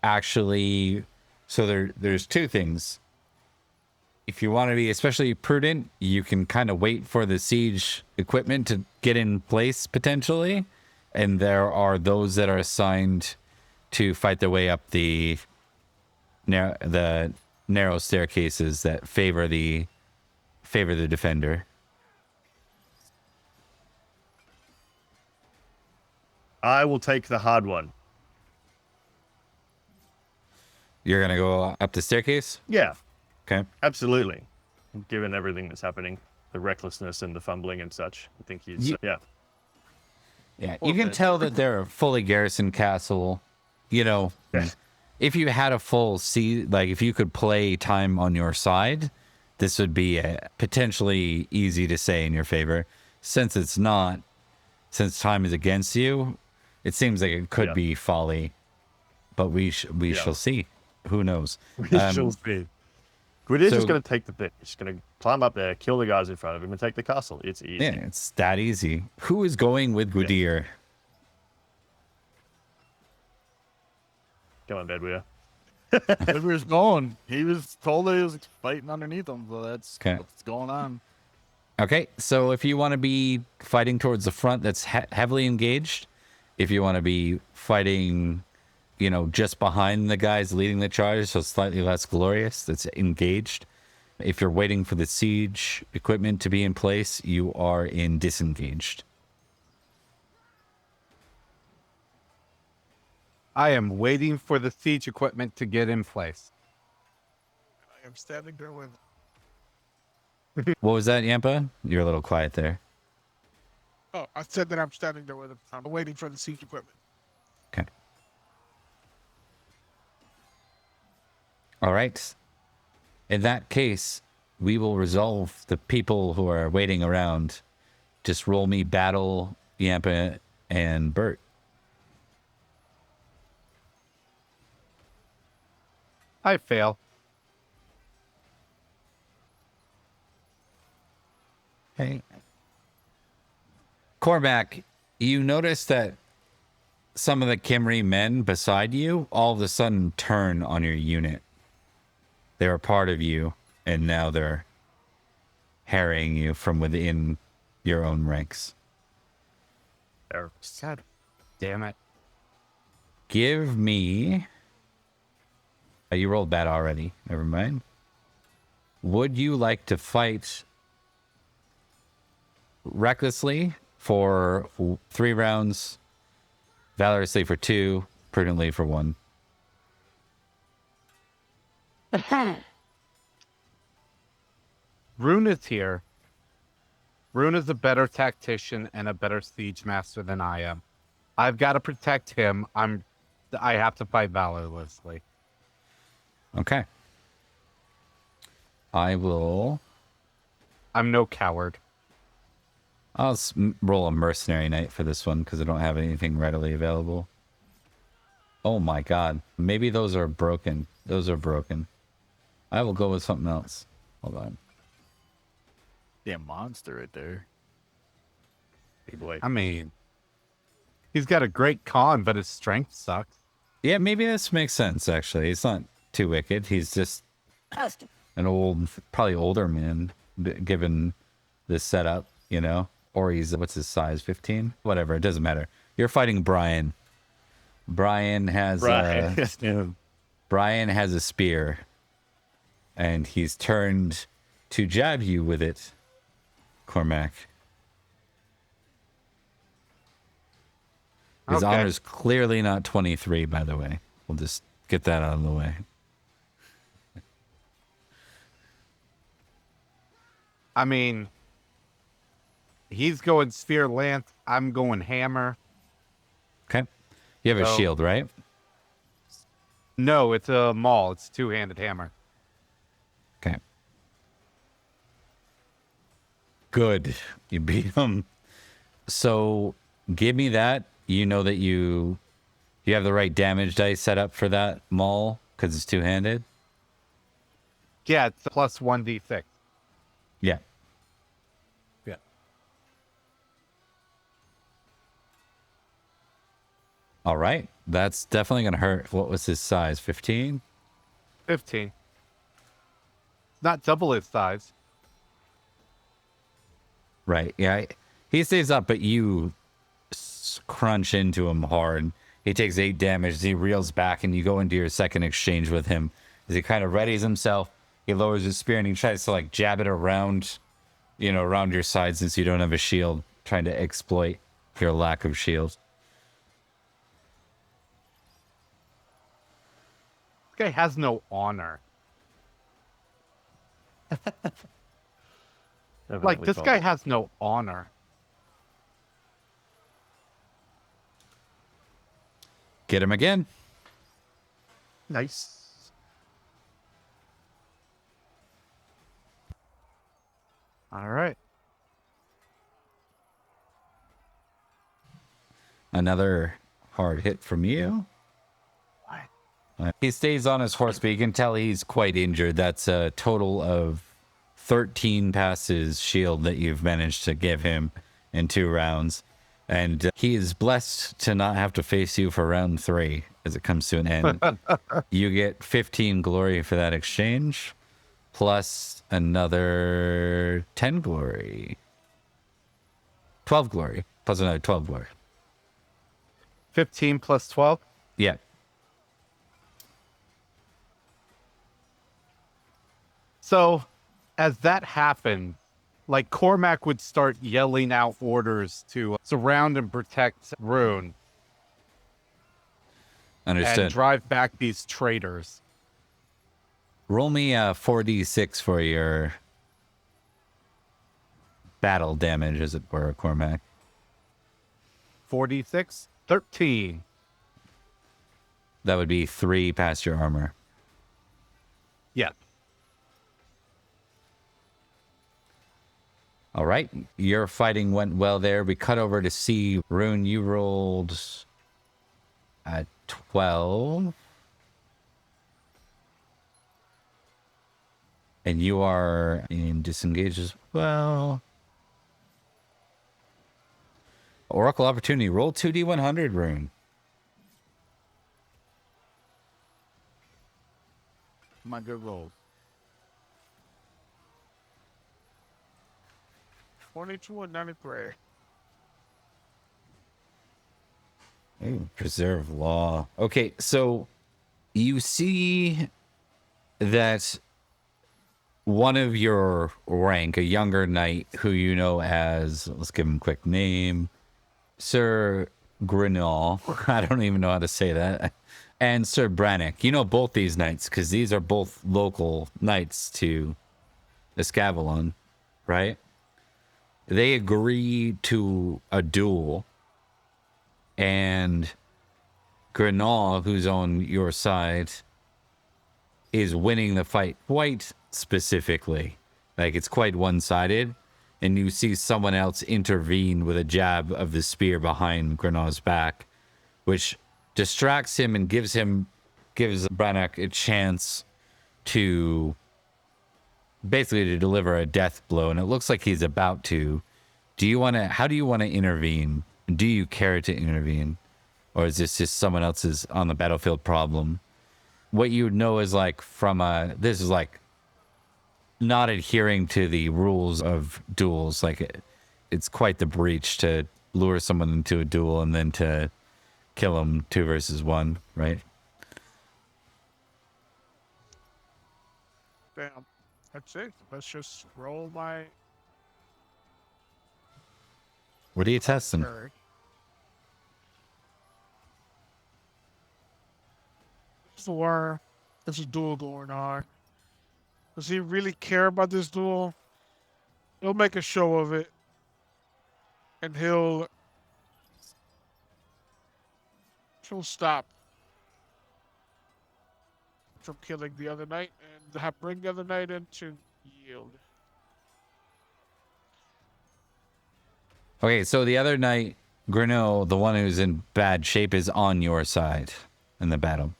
actually... So there's two things. If you want to be especially prudent, you can kind of wait for the siege equipment to get in place potentially. And there are those that are assigned to fight their way up the narrow staircases that favor the defender. I will take the hard one. You're gonna go up the staircase? Yeah, Okay. absolutely. Given everything that's happening, the recklessness and the fumbling and such, I think he's yeah. Yeah, Poor you can bit. tell that they're a fully garrisoned castle. You know, if you had a full like if you could play time on your side, this would be potentially easy to say in your favor. Since it's not, since time is against you, it seems like it could be folly. But we shall see. Who knows? We shall see. Gwydier's just so- going to take the thing. He's just going to climb up there, kill the guys in front of him, and take the castle. It's easy. Yeah, it's that easy. Who is going with Gwydir? Come on, Bedweir. Whoever's going, he was told that he was fighting underneath him, so that's Okay. what's going on. Okay, so if you want to be fighting towards the front, that's heavily engaged. If you want to be fighting, you know, just behind the guys leading the charge, so slightly less glorious, that's engaged. If you're waiting for the siege equipment to be in place, you are in disengaged. I am waiting for the siege equipment to get in place. I am standing there with. What was that, Yampa? You're a little quiet there. Oh, I said that I'm standing there with him. I'm waiting for the siege equipment. Okay. All right. In that case, we will resolve the people who are waiting around. Just roll me battle, Yampa, and Bert. I fail. Hey. Cormac, you notice that some of the Kimry men beside you all of a sudden turn on your unit. They were part of you, and now they're harrying you from within your own ranks. God damn it. Give me... Oh, you rolled that already. Never mind. Would you like to fight recklessly for 3 rounds, valorously for 2, prudently for 1? Rune is here. Rune is a better tactician and a better siege master than I am. I've got to protect him. I have to fight valorously. Okay. I will... I'm no coward. I'll roll a mercenary knight for this one because I don't have anything readily available. Oh my god. Maybe those are broken. Those are broken. I will go with something else. Hold on. Damn monster right there. Big boy. I mean, he's got a great con, but his strength sucks. Yeah, maybe this makes sense, actually. He's not too wicked. He's just an old, probably older man, given this setup, you know? Or he's, what's his size, 15? Whatever, it doesn't matter. You're fighting Brian. Brian has Brian has a spear. And he's turned to jab you with it, Cormac. His Okay. honor is clearly not 23, by the way. We'll just get that out of the way. I mean, he's going spear lance. I'm going hammer. Okay. You have a So- shield, right? No, it's a maul. It's a two-handed hammer. Okay. Good. You beat him. So give me that. You know that you have the right damage dice set up for that maul because it's two-handed? Yeah, it's plus 1d6. Yeah. Yeah. All right. That's definitely going to hurt. What was his size? 15? 15. Not double his size. Right. Yeah. He stays up, but you crunch into him hard. He takes 8 damage. He reels back, and you go into your second exchange with him. As he kind of readies himself, he lowers his spear and he tries to like jab it around, you know, around your side since you don't have a shield, trying to exploit your lack of shield. guy has no honor. Like, this guy has no honor. Get him again. Nice. All right. Another hard hit from you. He stays on his horse, but you can tell he's quite injured. That's a total of 13 passes shield that you've managed to give him in 2 rounds. And he is blessed to not have to face you for round 3 as it comes to an end. You get 15 glory for that exchange, plus another 10 glory. 12 glory, plus another 12 glory. 15 plus 12? Yeah. So, as that happened, like, Cormac would start yelling out orders to surround and protect Rune Understood. and drive back these traitors. Roll me a 4d6 for your battle damage, as it were, Cormac. 46? 13. That would be 3 past your armor. Yeah. All right. Your fighting went well there. We cut over to see Rune. You rolled a 12. And you are in disengage as well. Oracle opportunity. Roll 2d100, Rune. My good rolls. 22 and 93. Ooh, preserve law. Okay, so you see that one of your rank, a younger knight who you know as, let's give him a quick name, Sir Grinall. I don't even know how to say that. And Sir Brannock. You know both these knights because these are both local knights to Escavalon, right? They agree to a duel, and Grinall, who's on your side, is winning the fight quite specifically. Like, it's quite one-sided, and you see someone else intervene with a jab of the spear behind Grinall's back, which distracts him and gives Brannock a chance to basically to deliver a death blow, and it looks like he's about to. How do you want to intervene? Do you care to intervene? Or is this just someone else's on the battlefield problem? What you know is like this is like not adhering to the rules of duels. Like it's quite the breach to lure someone into a duel and then to kill them 2 versus 1, right? Damn. That's it. Let's just roll my What are you testing? bird. For there's a duel going on. Does he really care about this duel? He'll make a show of it. And he'll stop from killing the other knight and bring the other knight in to yield. Okay, so the other knight, Grinall, the one who's in bad shape, is on your side in the battle.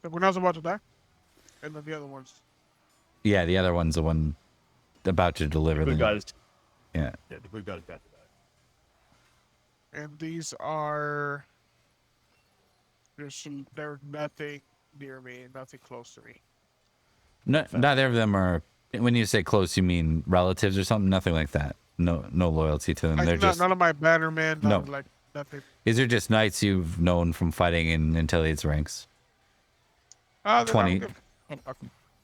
And when I was about to die, and then the other ones. Yeah, the other one's the one about to deliver Good the. guys. Yeah. Yeah, the good guys got to die. And these are. There's nothing near me, nothing close to me. No, neither of them are. When you say close, you mean relatives or something? Nothing like that. No loyalty to them. They're just. None of my bannermen. No. Like nothing. These are just knights you've known from fighting in Nanteleod's ranks. 20.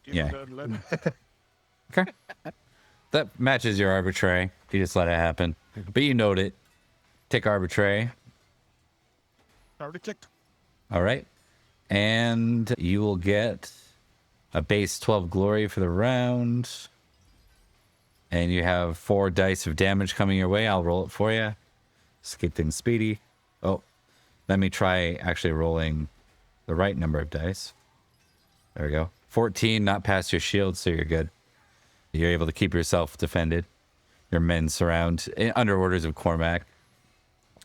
Yeah. Okay. That matches your arbitrary. You just let it happen. But you note it. Take arbitrary. Already kicked. All right. And you will get a base 12 glory for the round. And you have 4 dice of damage coming your way. I'll roll it for you. Just keep things speedy. Oh, let me try actually rolling the right number of dice. There we go. 14, not past your shield, so you're good. You're able to keep yourself defended. Your men surround under orders of Cormac.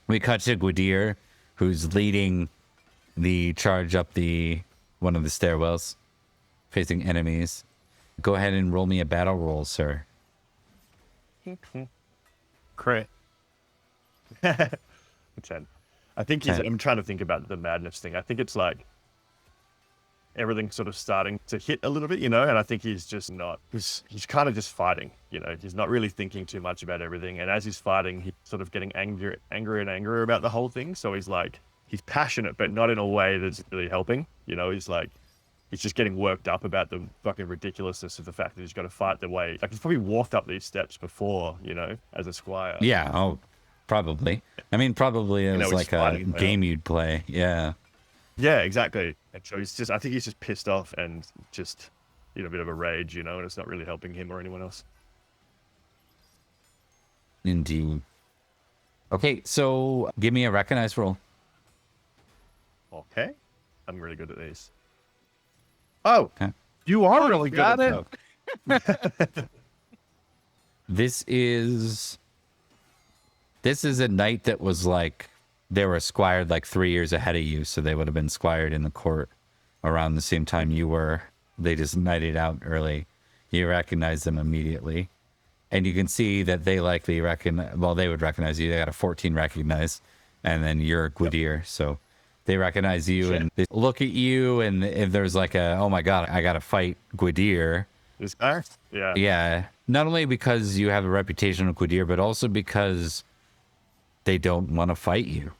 We cut to Gwydir, who's leading the charge up one of the stairwells, facing enemies. Go ahead and roll me a battle roll, sir. Crit. 10. I think he's. 10. I'm trying to think about the madness thing. I think it's like everything's sort of starting to hit a little bit, you know, and I think he's just not. He's kind of just fighting, you know. He's not really thinking too much about everything, and as he's fighting, he's sort of getting angrier and angrier about the whole thing. So he's passionate, but not in a way that's really helping. You know, he's just getting worked up about the fucking ridiculousness of the fact that he's got to fight the way. Like, he's probably walked up these steps before, you know, as a squire. Yeah, oh, probably. I mean, probably it was like a game you'd play. Yeah. Yeah, exactly. And so I think he's just pissed off and just, you know, a bit of a rage, you know, and it's not really helping him or anyone else. Indeed. Okay, so give me a recognize roll. Okay. I'm really good at these. Oh, Okay. You are really good got at it. This is a knight that was like, they were squired like 3 years ahead of you, so they would have been squired in the court around the same time you were. They just knighted out early. You recognize them immediately. And you can see that they likely recognize, well, they would recognize you. They got a 14 recognize, and then you're Gwydir, so they recognize you and they look at you, and if there's like oh my God, I got to fight Gwydir. this guy? Yeah. Yeah, not only because you have a reputation of Gwydir, but also because they don't want to fight you.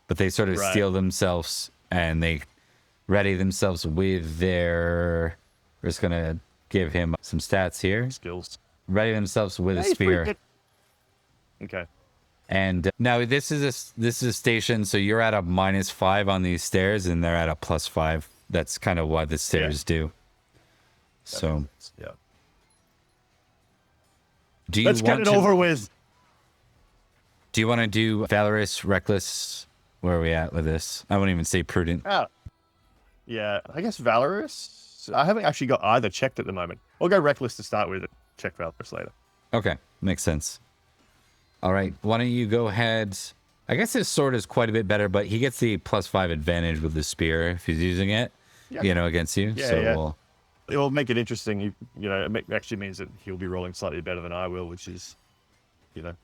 But they sort of steel themselves, and they ready themselves with their... We're just going to give him some stats here. Skills. Ready themselves with a spear. Okay. And now this is a station, so you're at a -5 on these stairs, and they're at a +5. That's kind of what the stairs do. So, yeah. do you Let's want get it over with. Do you want to do Valorous, Reckless? Where are we at with this? I won't even say Prudent. Yeah, I guess Valorous. I haven't actually got either checked at the moment. I'll go Reckless to start with and check Valorous later. Okay, makes sense. All right, why don't you go ahead? I guess his sword is quite a bit better, but he gets the +5 advantage with the spear if he's using it, you know, against you. Yeah, so yeah. We'll... It will make it interesting. You know, it actually means that he'll be rolling slightly better than I will, which is, you know,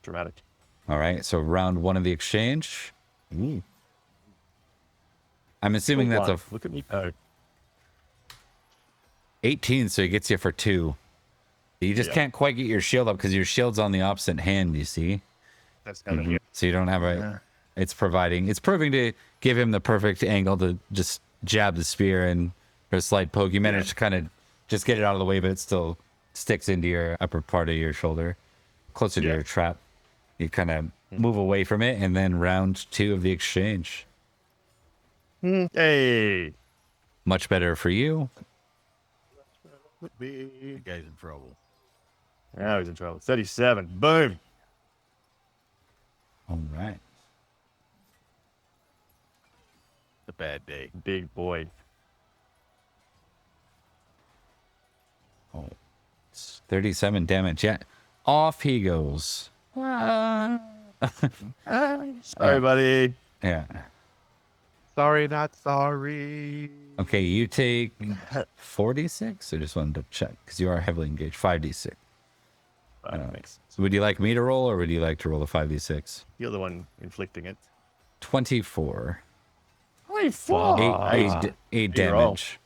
dramatic. All right, so round 1 of the exchange. I'm assuming that's a Look at me. Oh. 18, so he gets you for 2. You just can't quite get your shield up because your shield's on the opposite hand, you see? That's kind of So you don't have a... It's proving to give him the perfect angle to just jab the spear and or a slight poke. You manage to kind of just get it out of the way, but it still sticks into your upper part of your shoulder, closer to your trap. You kind of move away from it, and then round 2 of the exchange. Hey. Much better for you. The guy's in trouble. Now he's in trouble. 37. Boom. All right. It's a bad day. Big boy. Oh, it's 37 damage. Yeah. Off he goes. Sorry, buddy. Yeah. Sorry, not sorry. Okay, you take 46. I just wanted to check because you are heavily engaged. 5d6. Thanks. So would you like me to roll, or would you like to roll a 5d6? You're the one inflicting it. 24. 24. 8 You roll. damage.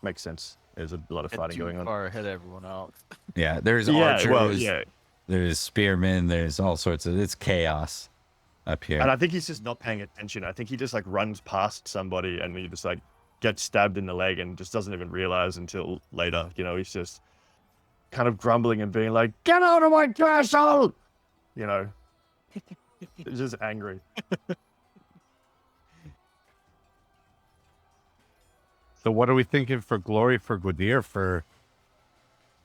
Makes sense. There's a lot of Get fighting too going on. far ahead of everyone else. Yeah, there's Yeah, archers. well, yeah. There's spearmen. There's all sorts of... It's chaos up here. And I think he's just not paying attention. I think he just like runs past somebody and he just like gets stabbed in the leg and just doesn't even realize until later. You know, he's just kind of grumbling and being like, "Get out of my castle!" You know, just angry. So what are we thinking for glory for Gwydir for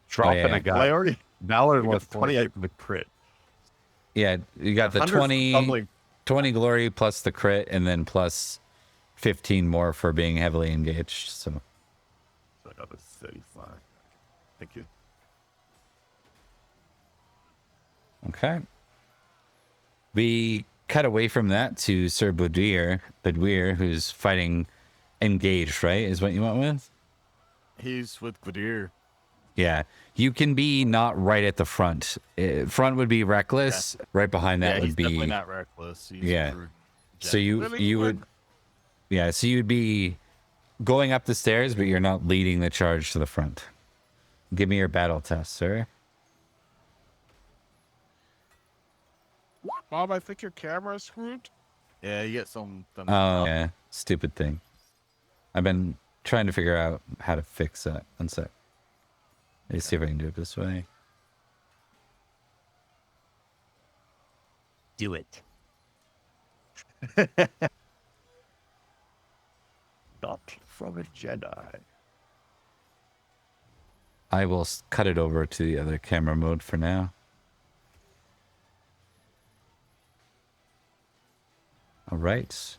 dropping yeah. a guy? Well, I already Valor got was 28 for the crit. Yeah, you got the 100 for 20, tumbling. 20 glory plus the crit, and then plus 15 more for being heavily engaged. So So I got the 35. Thank you. okay. We cut away from that to Sir Bedwyr, who's fighting engaged, right? Is what you went with? He's with Gwydir. Yeah. You can be not right at the front. Front would be reckless. Right behind that Yeah, would he's be definitely not reckless. He's Yeah. prudent. so you Really you quick. would yeah, so you'd be going up the stairs, but you're not leading the charge to the front. Give me your battle test, sir. Bob, I think your camera is screwed. Yeah, you get some. Oh, yeah. Stupid thing. I've been trying to figure out how to fix that. One sec. Let's see if I can do it this way. Do it. Not from a Jedi. I will cut it over to the other camera mode for now. All right.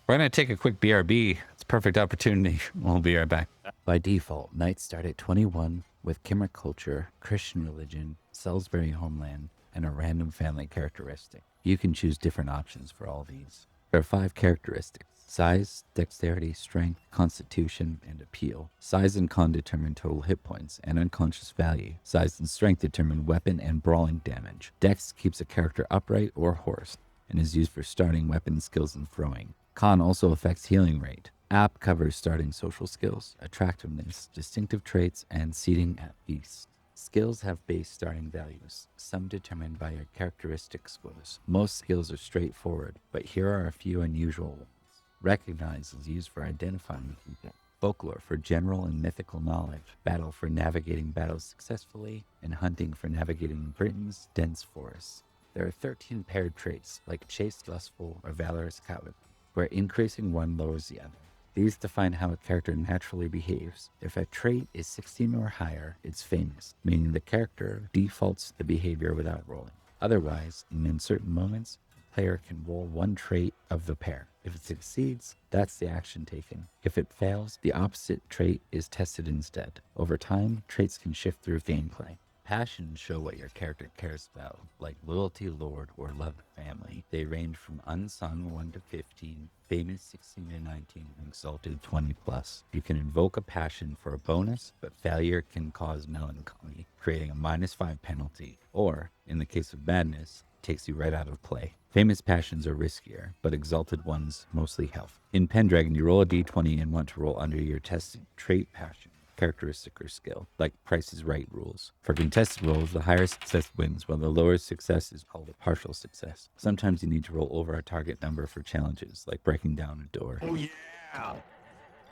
We're going to take a quick BRB. It's a perfect opportunity. We'll be right back. By default, nights start at 21 with Kimmer culture, Christian religion, Salisbury homeland, and a random family characteristic. You can choose different options for all these. There are 5 characteristics: size, dexterity, strength, constitution, and appeal. Size and con determine total hit points and unconscious value. Size and strength determine weapon and brawling damage. Dex keeps a character upright or horsed and is used for starting weapon skills and throwing. Con also affects healing rate. App covers starting social skills, attractiveness, distinctive traits, and seating at feast. Skills have base starting values, some determined by your characteristic scores. Most skills are straightforward, but here are a few unusual ones. Recognize is used for identifying people. Folklore for general and mythical knowledge. Battle for navigating battles successfully, and hunting for navigating Britain's dense forests. There are 13 paired traits, like chaste, lustful, or valorous cowardly, where increasing one lowers the other. These define how a character naturally behaves. If a trait is 16 or higher, it's famous, meaning the character defaults to the behavior without rolling. Otherwise, in uncertain moments, the player can roll one trait of the pair. If it succeeds, that's the action taken. If it fails, the opposite trait is tested instead. Over time, traits can shift through gameplay. Passions show what your character cares about, like loyalty, lord, or love family. They range from unsung 1 to 15, famous 16 to 19, and exalted 20 plus. You can invoke a passion for a bonus, but failure can cause melancholy, creating a -5 penalty, or, in the case of madness, takes you right out of play. Famous passions are riskier, but exalted ones mostly health. In Pendragon, you roll a d20 and want to roll under your tested trait passion, characteristic, or skill, like Price is Right rules. For contested rolls, the higher success wins, while the lower success is called a partial success. Sometimes you need to roll over a target number for challenges, like breaking down a door. Oh yeah.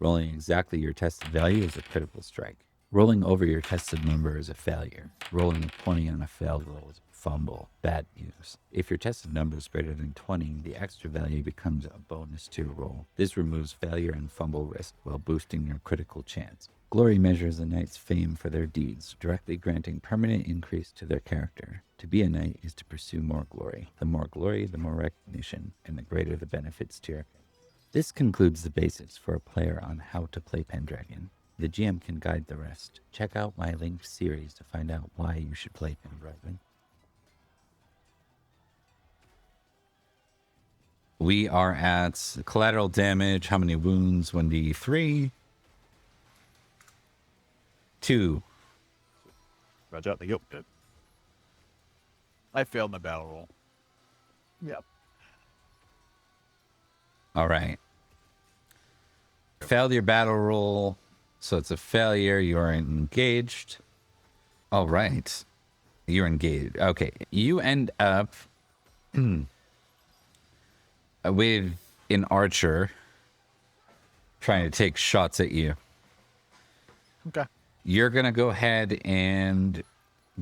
Rolling exactly your tested value is a critical strike. Rolling over your tested number is a failure. Rolling a 20 on a failed roll is a fumble. Bad news. If your tested number is greater than 20, the extra value becomes a bonus to your roll. This removes failure and fumble risk while boosting your critical chance. Glory measures a knight's fame for their deeds, directly granting permanent increase to their character. To be a knight is to pursue more glory. The more glory, the more recognition, and the greater the benefits to your character. This concludes the basics for a player on how to play Pendragon. The GM can guide the rest. Check out my linked series to find out why you should play Pendragon. We are at collateral damage. How many wounds? 1d3. 2. Roger out the yoke. Good. I failed my battle roll. Yep. All right. Failed your battle roll, so it's a failure. You are engaged. All right. You're engaged. Okay. You end up with an archer trying to take shots at you. Okay. You're going to go ahead and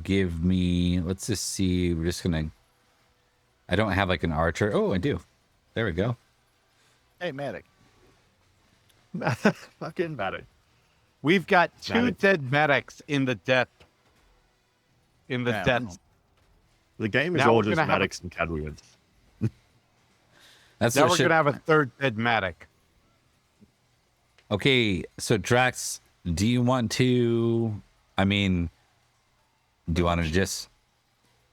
give me, let's just see. We're just going to, I don't have like an archer. Oh, I do. There we go. Hey, Matic. Fucking Maddie. We've got two Maddie. dead medics in the death. In the Yeah, death. The game is Now all we're just gonna have a- Maddox and Cadwoods. That's Now what we're shit. gonna have a third dead medic. Okay, so Drax, do you want to? I mean, do you want to just?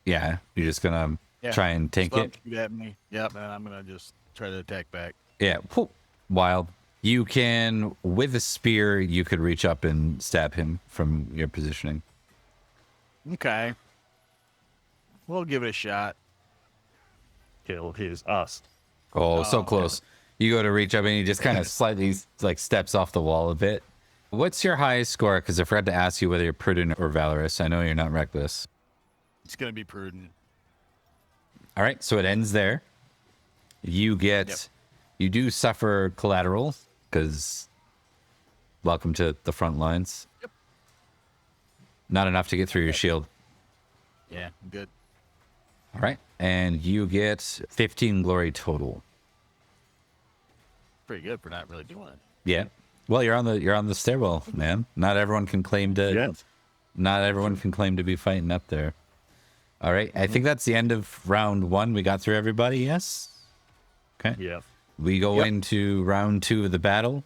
Yeah, you're just gonna Yeah. try and tank it. Shoot at me. Yep, and I'm gonna just try to attack back. Yeah, whew, wild. You can, with a spear, you could reach up and stab him from your positioning. Okay. We'll give it a shot. Kill his ass. Oh, so Oh, close. You go to reach up and he just kind of slightly like steps off the wall a bit. What's your highest score? Because I forgot to ask you whether you're prudent or valorous. I know you're not reckless. It's gonna be prudent. All right, so it ends there. You get, you do suffer collateral because welcome to the front lines. Yep. Not enough to get through your shield. Yeah, I'm good. All right, and you get 15 glory total. Pretty good for not really doing it. Yeah. Well, you're on the stairwell, man. Not everyone can claim to. Yeah. Not everyone can claim to be fighting up there. All right, I think that's the end of round 1. We got through everybody. Yes. Okay. Yeah. We go into round 2 of the battle.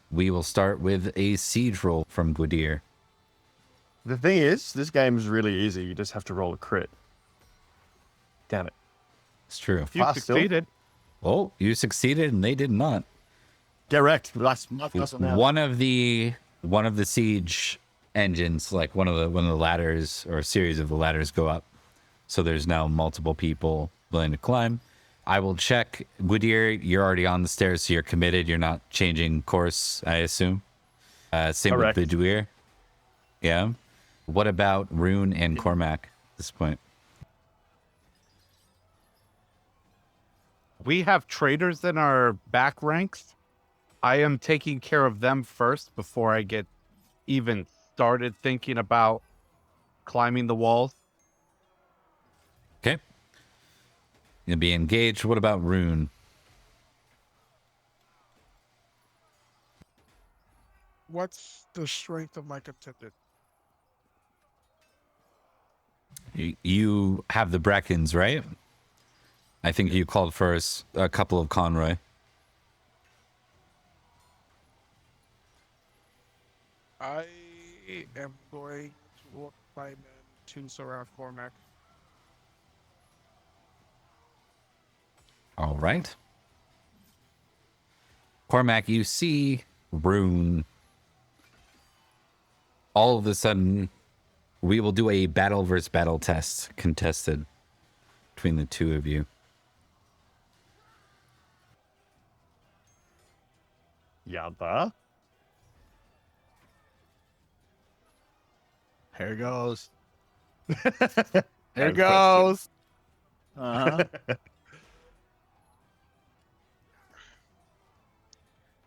We will start with a siege roll from Gwydir. The thing is, this game is really easy. You just have to roll a crit. Damn it. It's true. You Fast still. succeeded. Oh, you succeeded and they did not. Get wrecked. That's now. One of the siege engines, like one of the ladders or a series of the ladders go up. So there's now multiple people willing to climb. I will check. Gwydir, you're already on the stairs, so you're committed. You're not changing course, I assume. Same Correct. with Beduir. Yeah. What about Rune and Cormac at this point? We have traitors in our back ranks. I am taking care of them first before I get even started thinking about climbing the walls. Okay. You'll be engaged. What about Rune? What's the strength of my contender? You have the Breckons, right? I think you called first a couple of Conroy. I am going to look my men to surround Cormac. All right. Cormac, you see Rune. All of a sudden, we will do a battle versus battle test contested between the two of you. Yada. Here goes. There There goes. Uh huh.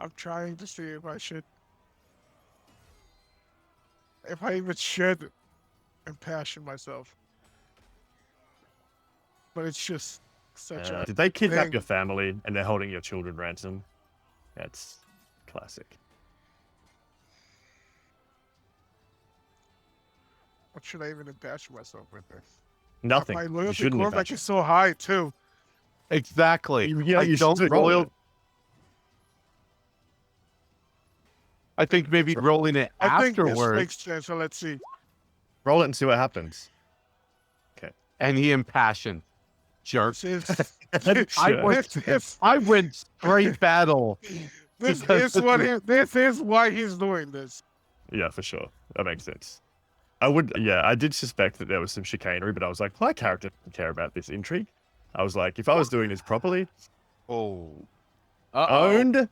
I'm trying to see if I even should impassion myself. But it's just such a Did they kidnap thing. your family and they're holding your children ransom? That's classic. What should I even impassion myself with this? Nothing. My You loyalty to shouldn't Cormac impassion. is so high too. Exactly. You I should don't roll roll. it. I think maybe rolling it I think this afterwards, makes sense. So let's see. Roll it and see what happens. and he impassioned. Jerk. This is I went, this I went straight battle. this Because is what this is why he's doing this. Yeah, for sure. That makes sense. I did suspect that there was some chicanery, but I was like, my character doesn't care about this intrigue. I was like, if I was doing this properly, Oh. owned,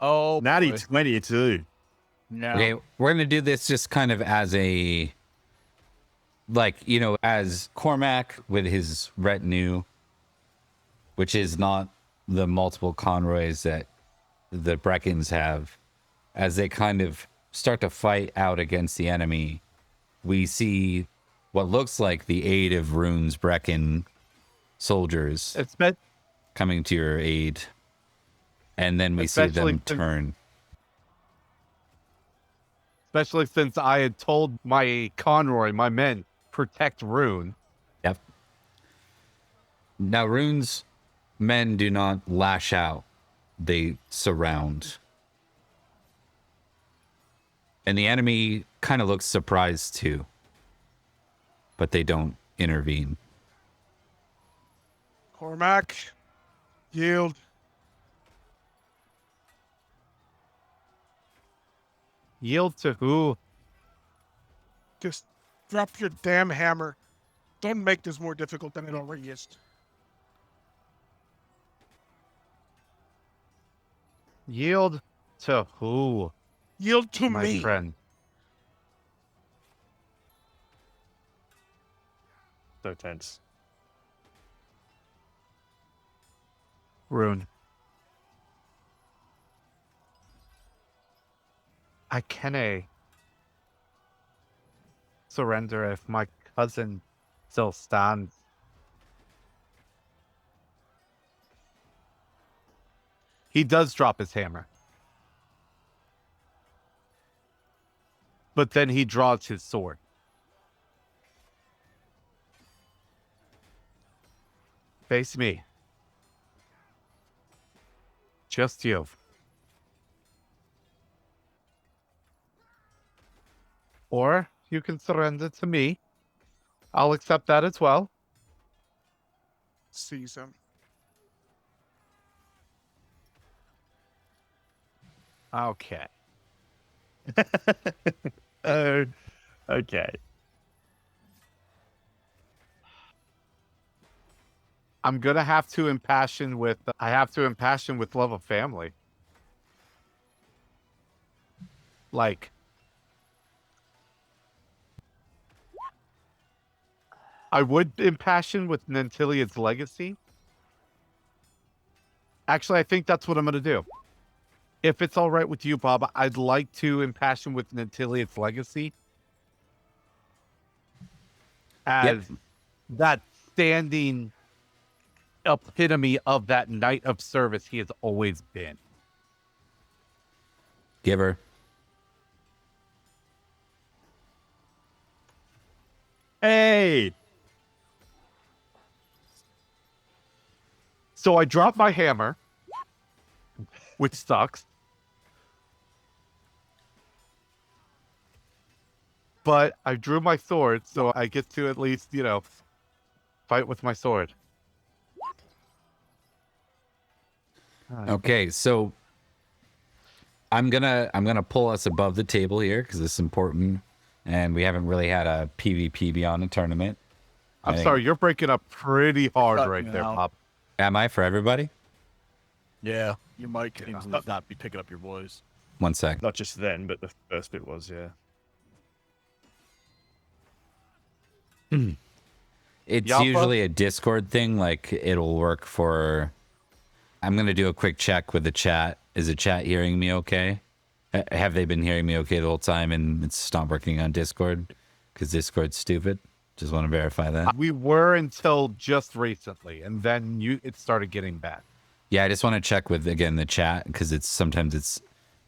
Oh. natty boy. 22. No. Okay, we're gonna do this just kind of as a, like, you know, as Cormac with his retinue, which is not the multiple Conroys that the Breckons have, as they kind of start to fight out against the enemy, we see what looks like the aid of Rune's Brecken soldiers It's meant coming to your aid, and then we see Especially them since- turn. especially since I had told my Conroy, my men, protect Rune. Yep. Now, Rune's men do not lash out. They surround. And the enemy kind of looks surprised too. But they don't intervene. Cormac, yield. Yield to who? Just drop your damn hammer. Don't make this more difficult than it already is. Yield to who, Yield to my me. friend? So tense. Rune. I can surrender if my cousin still stands. He does drop his hammer. But then he draws his sword. Face me. Just you. Or you can surrender to me. I'll accept that as well. Seize him. Okay. Oh, okay. I'm gonna have to impassion with. I have to impassion with love of family. Like, I would impassion with Nanteleod's legacy. Actually, I think that's what I'm gonna do. If it's all right with you, Bob, I'd like to impassion with Nanteleod's legacy as that standing epitome of that knight of service he has always been. Give her. Hey! So I dropped my hammer, which sucks. But I drew my sword, so I get to at least, fight with my sword. Okay, so I'm gonna pull us above the table here because it's important, and we haven't really had a PvP beyond the tournament. I'm I sorry, you're breaking up pretty hard right Cutting there, out. Pop. Am I for everybody? Yeah, your mic seems to not be picking up your voice. 1 sec. Not just then, but the first bit was, yeah. It's Yalpa? usually a Discord thing. Like it'll work for. I'm gonna do a quick check with the chat. Is the chat hearing me okay? Have they been hearing me okay the whole time and it's not working on Discord? Because Discord's stupid. Just want to verify that. We were until just recently, and then it started getting bad. Yeah, I just want to check with again the chat because sometimes it's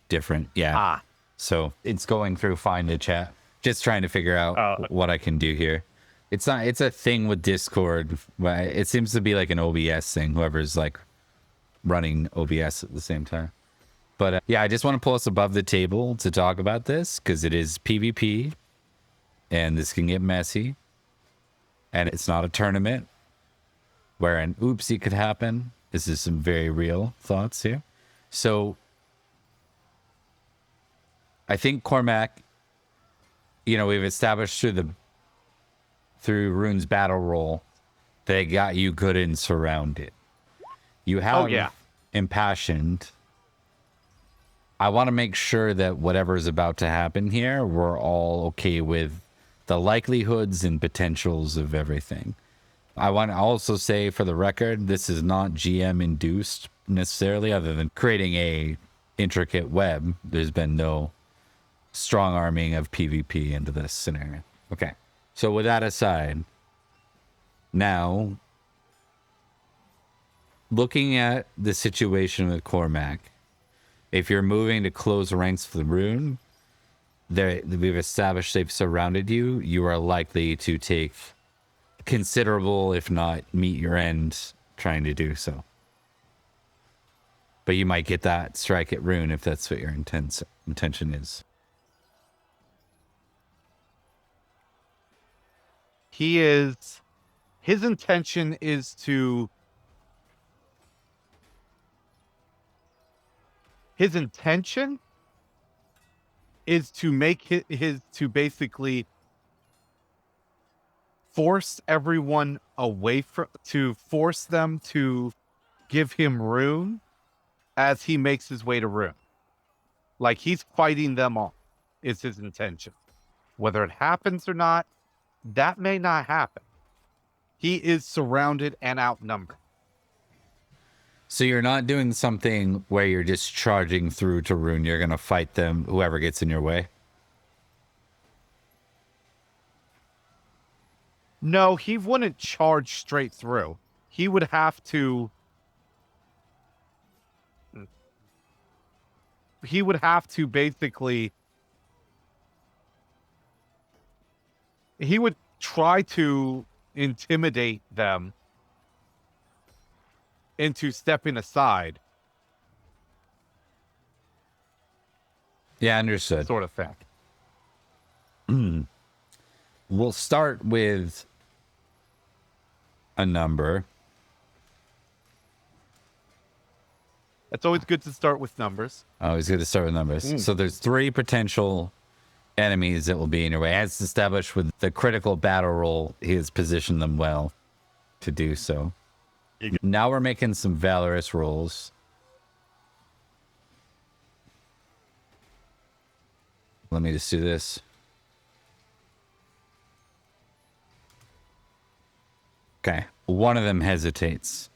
different. Yeah. So it's going through fine the chat. Just trying to figure out what I can do here. It's a thing with Discord. It seems to be like an OBS thing. Whoever's like running OBS at the same time. But yeah, I just want to pull us above the table to talk about this because it is PvP and this can get messy. And it's not a tournament where an oopsie could happen. This is some very real thoughts here. So I think Cormac, we've established through Rune's battle roll, they got you good and surrounded. You have impassioned. I want to make sure that whatever is about to happen here, we're all okay with the likelihoods and potentials of everything. I want to also say for the record, this is not GM induced necessarily, other than creating a intricate web. There's been no strong arming of PvP into this scenario. Okay. So with that aside, now looking at the situation with Cormac, if you're moving to close ranks for the Rune, we've established they've surrounded you, you are likely to take considerable, if not meet your end, trying to do so. But you might get that strike at rune if that's what your intention is. His intention is to make his to basically force everyone away from, to force them to give him rune as he makes his way to rune. Like, he's fighting them off is his intention. Whether it happens or not, that may not happen. He is surrounded and outnumbered. So you're not doing something where you're just charging through to rune. You're going to fight them, whoever gets in your way. No, he wouldn't charge straight through. He would have to... He would have to basically... He would try to intimidate them into stepping aside. Yeah, understood. Sort of thing. We'll start with a number. It's always good to start with numbers. Always good to start with numbers. So there's 3 potential enemies that will be in your way. As established with the critical battle roll, he has positioned them well to do so. Now we're making some valorous rolls. Let me just do this. Okay. One of them hesitates.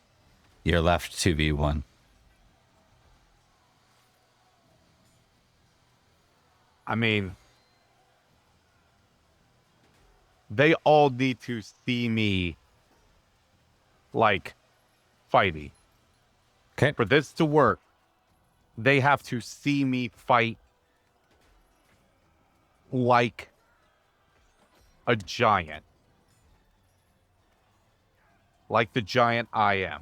You're left 2v1. I mean, they all need to see me, like, fighting. Okay. For this to work, they have to see me fight like a giant. Like the giant I am.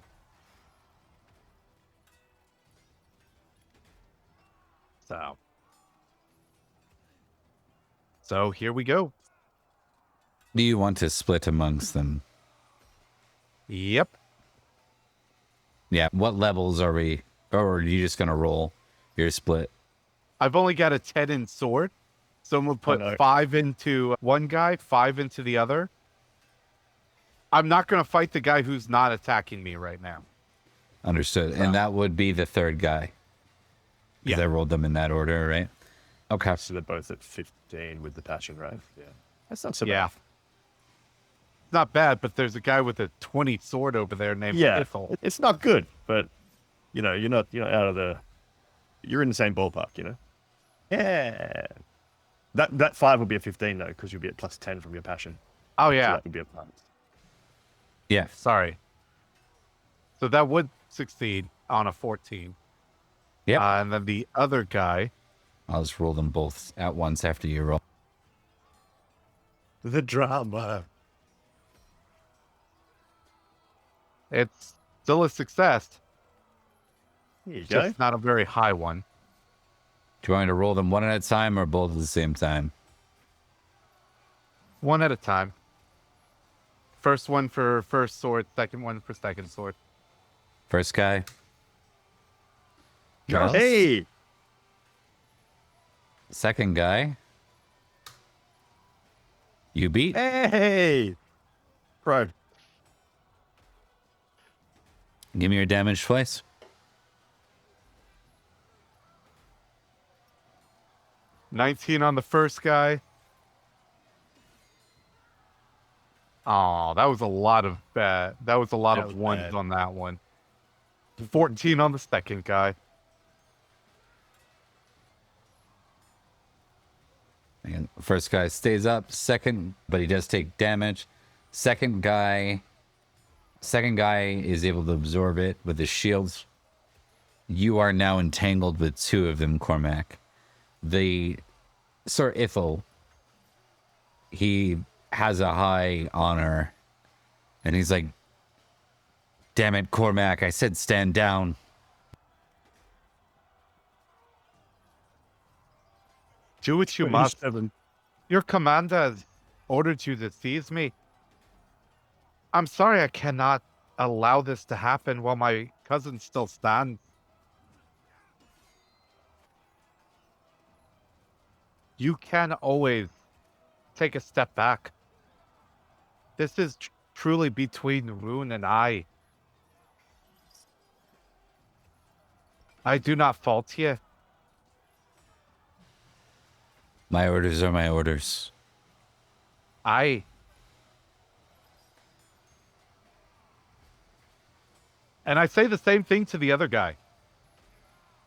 So here we go. Do you want to split amongst them? Yep. Yeah. What levels are we? Or are you just going to roll your split? I've only got a 10 in sword. So I'm going to put 5 into one guy, 5 into the other. I'm not going to fight the guy who's not attacking me right now. Understood. And that would be the third guy. Because I rolled them in that order, right? Okay. So they're both at 15 with the passion, right? Yeah. That's not so Yeah. bad. It's not bad, but there's a guy with a 20 sword over there named Ithel. It's not good, but you're not out of the, you're in the same ballpark, you know? Yeah. That 5 will be a 15 though, because you'll be at plus 10 from your passion. Oh, So yeah. that would be a plus. Yeah. Sorry. So that would succeed on a 14. Yep. And then the other guy. I'll just roll them both at once after you roll. The drama. It's still a success. Here you go. Just not a very high one. Do you want me to roll them one at a time or both at the same time? One at a time. First one for first sword, second one for second sword. First guy. Hey! Second guy. You beat. Hey! Bro. Give me your damage twice. $19 on the first guy. Oh, that was a lot of bad. That was a lot That of was ones bad. on that one. 14 on the second guy. And first guy stays up. Second, but he does take damage. Second guy is able to absorb it with his shields. You are now entangled with 2 of them, Cormac. The Sir Ithel, he has a high honor, and he's like, damn it, Cormac, I said stand down. Do what you must. Your commander has ordered you to seize me. I'm sorry I cannot allow this to happen while my cousin still stands. You can always take a step back. This is truly between Rune and I. I do not fault you. My orders are my orders. And I say the same thing to the other guy.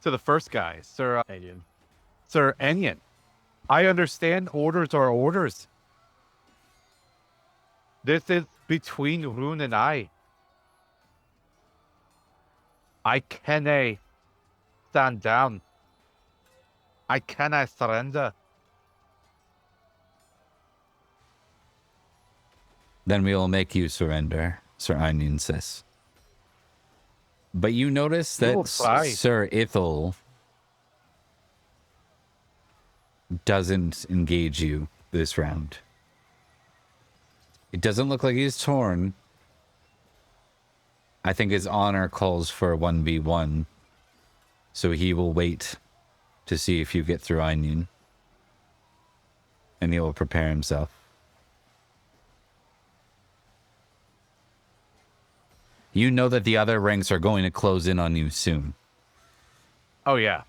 To the first guy, Sir Enyon. I understand orders are orders. This is between Rune and I. I cannot stand down. I cannot surrender. Then we will make you surrender, Sir Onion says. But you notice We will that try. Sir Ithel doesn't engage you this round. It doesn't look like he's torn. I think his honor calls for a 1v1. So he will wait to see if you get through Onion. And he will prepare himself. You know that the other ranks are going to close in on you soon. Oh, yeah.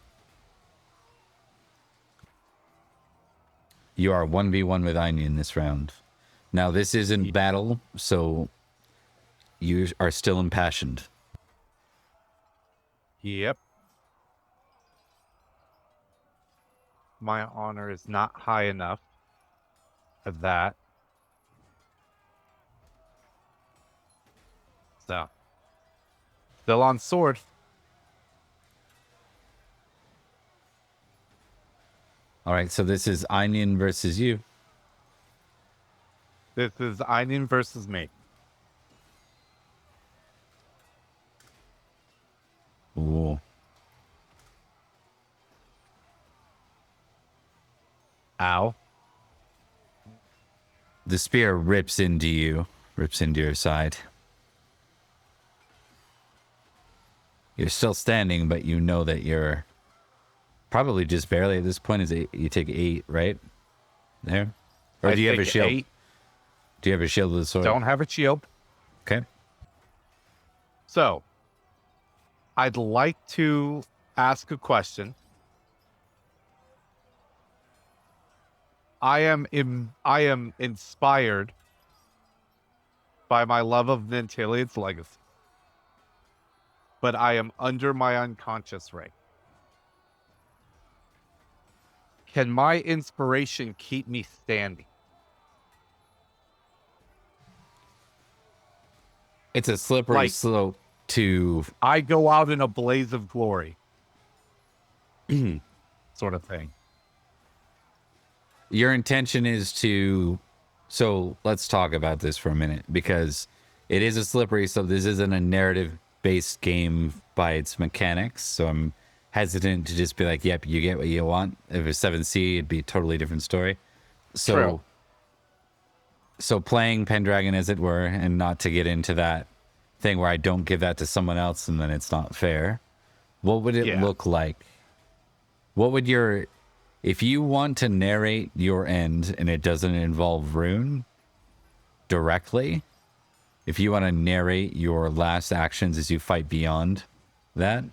You are 1v1 with Onion this round. Now, this isn't battle, so you are still impassioned. Yep. My honor is not high enough for that. So, still on sword. All right, so this is Onion versus you. This is Onion versus me. Ooh. Ow. The spear rips into you, rips into your side. You're still standing, but you know that you're probably just barely at this point. Is it, you take 8, right? There? Or do you have a shield? 8. Do you have a shield with a sword? Don't have a shield. Okay. So, I'd like to ask a question. I am inspired by my love of Nanteleod's legacy, but I am under my unconscious ray. Can my inspiration keep me standing? It's a slippery slope to... I go out in a blaze of glory. Sort of thing. Your intention is to... So let's talk about this for a minute, because it is a slippery slope. This isn't a narrative-based game by its mechanics, so I'm hesitant to just be like, yep, you get what you want. If it's 7C, it'd be a totally different story. So, True. So playing Pendragon, as it were, and not to get into that thing where I don't give that to someone else and then it's not fair. What would it look like? What would your... If you want to narrate your end and it doesn't involve Rune directly, if you want to narrate your last actions as you fight beyond that,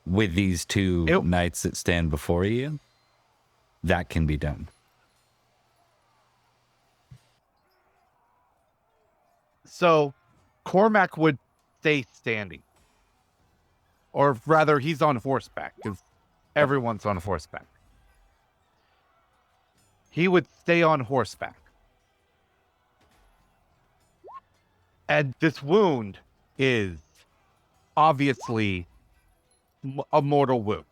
with these two knights that stand before you, that can be done. So, Cormac would stay standing. Or rather, he's on horseback, because everyone's on horseback. He would stay on horseback. And this wound is obviously a mortal wound.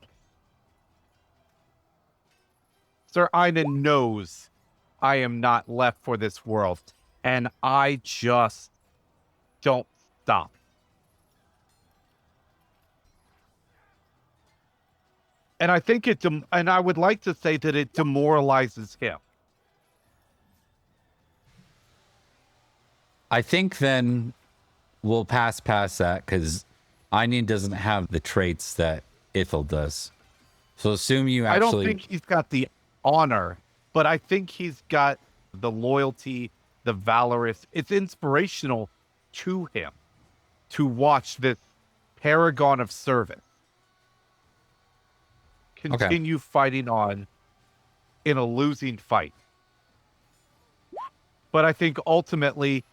Sir Einan knows I am not left for this world, and I just don't stop. And I think and I would like to say that it demoralizes him. I think then we'll pass past that because Einin doesn't have the traits that Ithil does. So assume you actually... I don't think he's got the honor, but I think he's got the loyalty, the valorous. It's inspirational to him to watch this paragon of service continue fighting on in a losing fight. But I think ultimately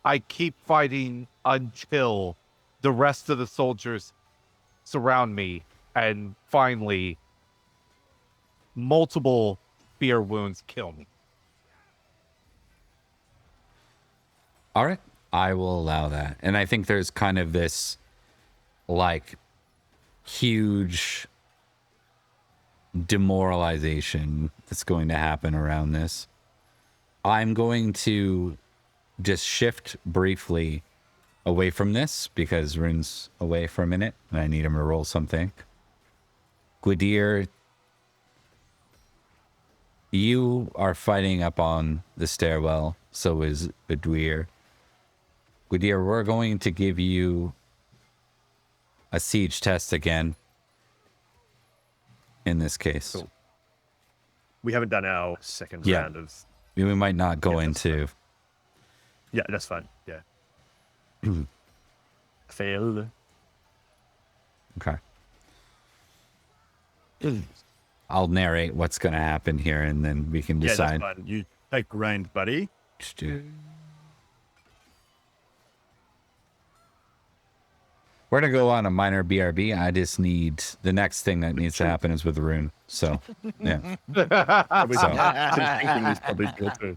I keep fighting until the rest of the soldiers surround me and finally multiple spear wounds kill me. All right. I will allow that. And I think there's kind of this like huge demoralization that's going to happen around this. I'm going to just shift briefly away from this because Rune's away for a minute and I need him to roll something. Gwydir, you are fighting up on the stairwell. So is Bedwyr. Gwydir, we're going to give you a siege test again. In this case. Cool. We haven't done our second Yeah. round of... We might not go Yeah, that's into... Yeah, that's fine. Yeah. Failed. Okay. I'll narrate what's going to happen here and then we can Yeah, decide. that's fine. You take grind, buddy. We're going to go on a minor BRB. I just need... The next thing that needs to happen is with Rune. So, yeah. Probably So- thinking is probably good too.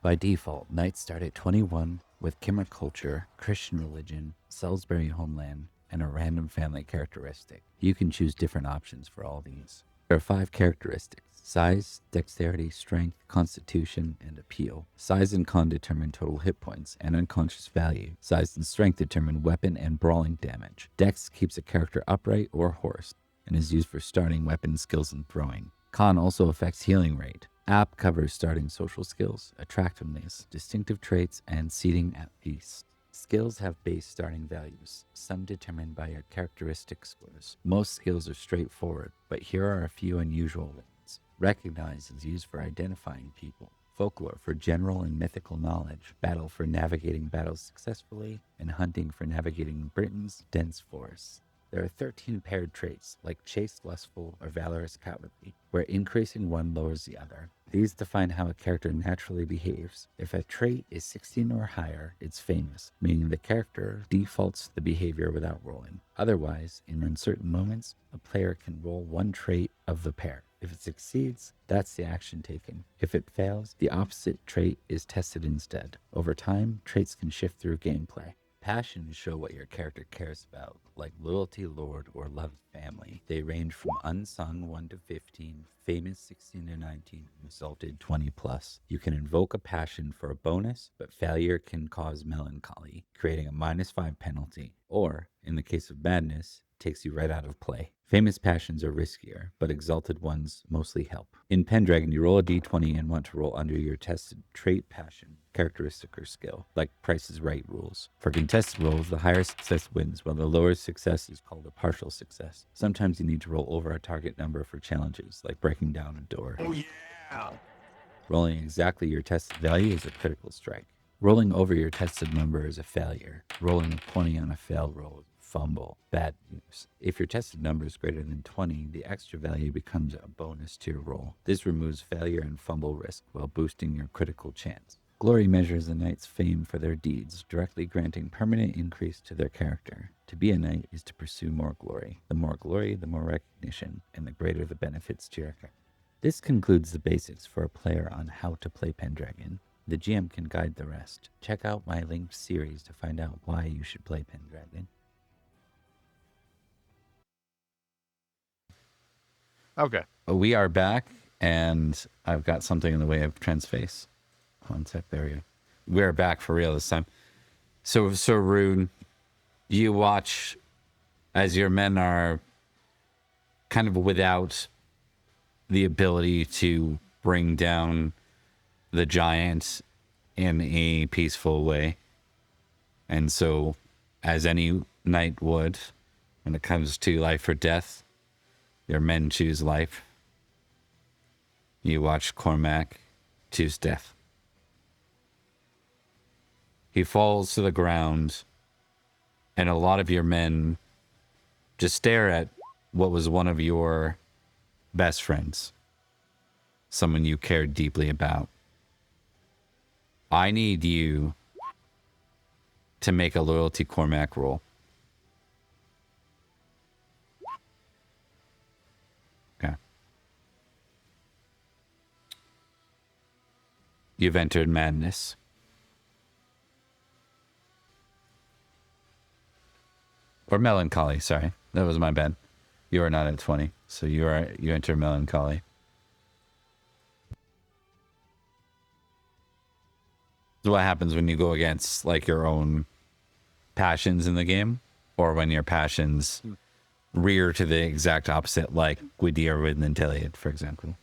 By default, knights start at 21 with Kimmer culture, Christian religion, Salisbury homeland, and a random family characteristic. You can choose different options for all these. There are 5 characteristics: size, dexterity, strength, constitution, and appeal. Size and con determine total hit points and unconscious value. Size and strength determine weapon and brawling damage. Dex keeps a character upright or horsed and is used for starting weapon skills and throwing. Con also affects healing rate. App covers starting social skills, attractiveness, distinctive traits, and seating at peace. Skills have base starting values, some determined by your characteristic scores. Most skills are straightforward, but here are a few unusual ones. Recognize is used for identifying people. Folklore for general and mythical knowledge. Battle for navigating battles successfully, and hunting for navigating Britain's dense forests. There are 13 paired traits, like chaste, lustful, or valorous cowardly, where increasing one lowers the other. These define how a character naturally behaves. If a trait is 16 or higher, it's famous, meaning the character defaults to the behavior without rolling. Otherwise, in uncertain moments, a player can roll one trait of the pair. If it succeeds, that's the action taken. If it fails, the opposite trait is tested instead. Over time, traits can shift through gameplay. Passions show what your character cares about, like loyalty, lord, or love of family. They range from unsung 1 to 15, famous 16 to 19, and exalted 20 plus. You can invoke a passion for a bonus, but failure can cause melancholy, creating a -5 penalty. Or, in the case of madness, takes you right out of play. Famous passions are riskier, but exalted ones mostly help. In Pendragon, you roll a d20 and want to roll under your tested trait, passion, characteristic, or skill, like Price is Right rules. For contested rolls, the higher success wins, while the lower success is called a partial success. Sometimes you need to roll over a target number for challenges, like breaking down a door. Oh yeah. Rolling exactly your tested value is a critical strike. Rolling over your tested number is a failure. Rolling a 20 on a failed roll is a fumble. Bad news. If your tested number is greater than 20, the extra value becomes a bonus to your roll. This removes failure and fumble risk while boosting your critical chance. Glory measures a knight's fame for their deeds, directly granting permanent increase to their character. To be a knight is to pursue more glory. The more glory, the more recognition, and the greater the benefits to your character. This concludes the basics for a player on how to play Pendragon. The GM can guide the rest. Check out my linked series to find out why you should play Pendragon. Okay. We are back, and I've got something in the way of transface. One sec, there we go. We're back for real this time. So Rune, you watch as your men are kind of without the ability to bring down the giant in a peaceful way. And so, as any knight would, when it comes to life or death, your men choose life. You watch Cormac choose death. He falls to the ground, and a lot of your men just stare at what was one of your best friends, someone you cared deeply about. I need you to make a loyalty Cormac roll. Okay. You've entered madness. Or melancholy, sorry. That was my bad. You are not at 20, so you enter melancholy. This is what happens when you go against like your own passions in the game, or when your passions rear to the exact opposite, like Gwydir with Nanteleod, for example.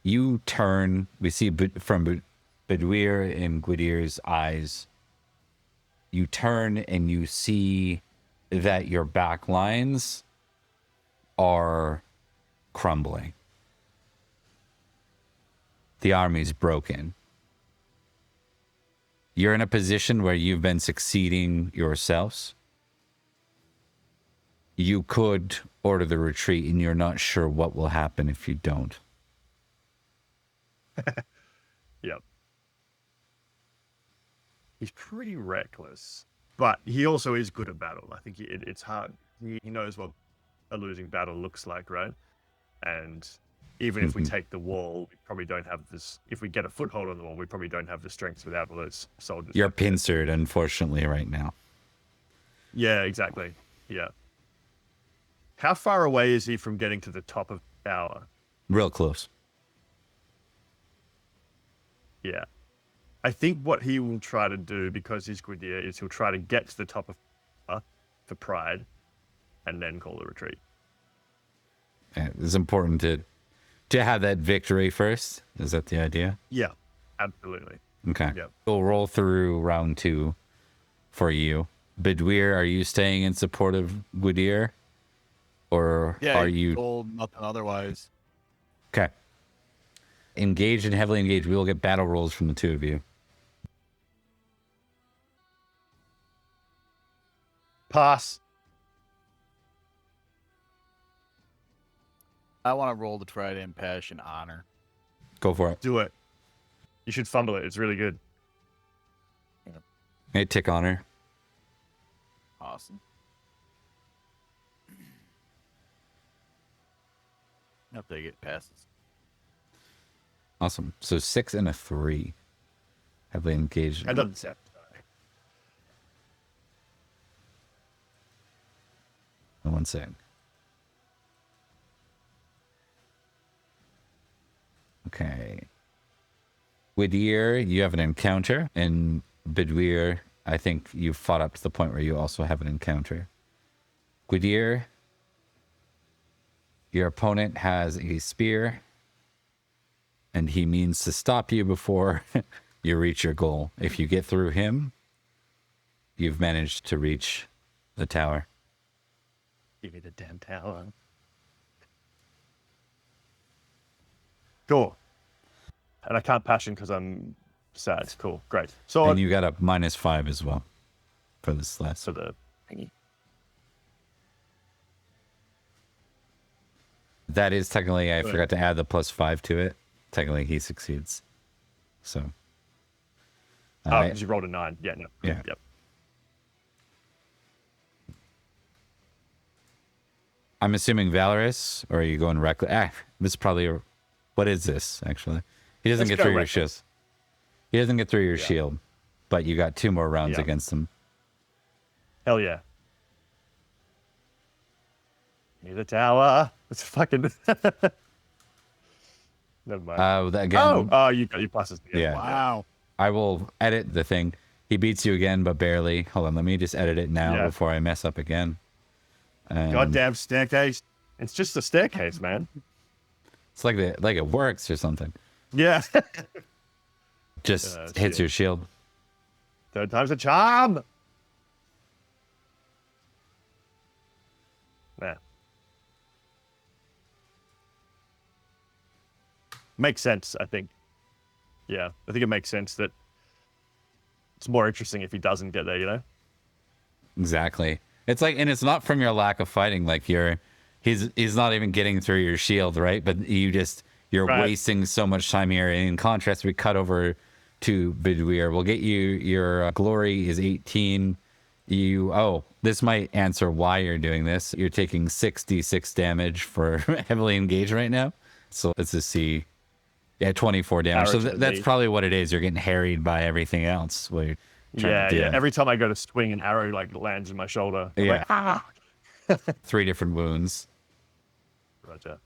You turn, we see from Bedwyr in Gwydir's eyes, you turn and you see that your back lines are crumbling. The army's broken. You're in a position where you've been succeeding yourselves. You could order the retreat, and you're not sure what will happen if you don't. Yep. He's pretty reckless, but he also is good at battle. I think it's hard. He knows what a losing battle looks like, right? And even if we take the wall, we probably don't have this. If we get a foothold on the wall, we probably don't have the strength without all those soldiers. You're pincered, unfortunately, right now. Yeah, exactly. Yeah. How far away is he from getting to the top of the tower? Real close. Yeah. I think what he will try to do, because he's Gwydir, is he'll try to get to the top of for pride and then call the retreat. Yeah, it's important to have that victory first. Is that the idea? Yeah, absolutely. Okay. Yep. We'll roll through round 2 for you. Bedwyr, are you staying in support of Gwydir? Or are you told nothing otherwise? okay? Engaged and heavily engaged. We will get battle rolls from the two of you. Pass. I want to roll to try to impassion honor. Go for it. Do it. You should fumble it. It's really good. Hey, tick honor. Awesome. I'll take it. Passes. Awesome. So 6 and a 3. Heavily engaged. I don't set. One sec. Okay. Gwydir, you have an encounter, and Bedwyr, I think you've fought up to the point where you also have an encounter. Gwydir, your opponent has a spear, and he means to stop you before you reach your goal. If you get through him, you've managed to reach the tower. Give me the damn tower. Cool. And I can't passion because I'm sad. Cool. Great. So And you got a -5 as well for this last. for the thingy. That is technically, I forgot to add the +5 to it. Technically, he succeeds. So. Oh, because you rolled a 9. Yeah, no. Yeah. Yep. I'm assuming Valorous, or are you going reckless? This is probably what is this, actually? He doesn't Let's get go through your reckless. shield. He doesn't get through your Yeah. shield, but you got 2 more rounds Yeah. against him. Hell yeah. Near the tower. It's fucking. Never mind. Again, You got your pluses. Yeah. Wow. I will edit the thing. He beats you again, but barely. Hold on, let me just edit it now Yeah. before I mess up again. Goddamn staircase. It's just a staircase, man. It's like it works or something. Yeah. Just hits shit. your shield. Third time's a charm. Yeah. Makes sense, I think. Yeah, I think it makes sense that it's more interesting if he doesn't get there, you know? Exactly. It's like, and it's not from your lack of fighting. Like he's not even getting through your shield, right? But you're Right. wasting so much time here. In contrast, we cut over to Bedouir. We'll get you your glory is 18. This might answer why you're doing this. You're taking 66 damage for heavily engaged right now. So let's just see. Yeah, 24 damage. So Arrow to the that's knee. probably what it is. You're getting harried by everything else. While you're trying Yeah, to do yeah. it. Every time I go to swing, an arrow like lands in my shoulder. I'm Yeah. like, 3 different wounds. Roger.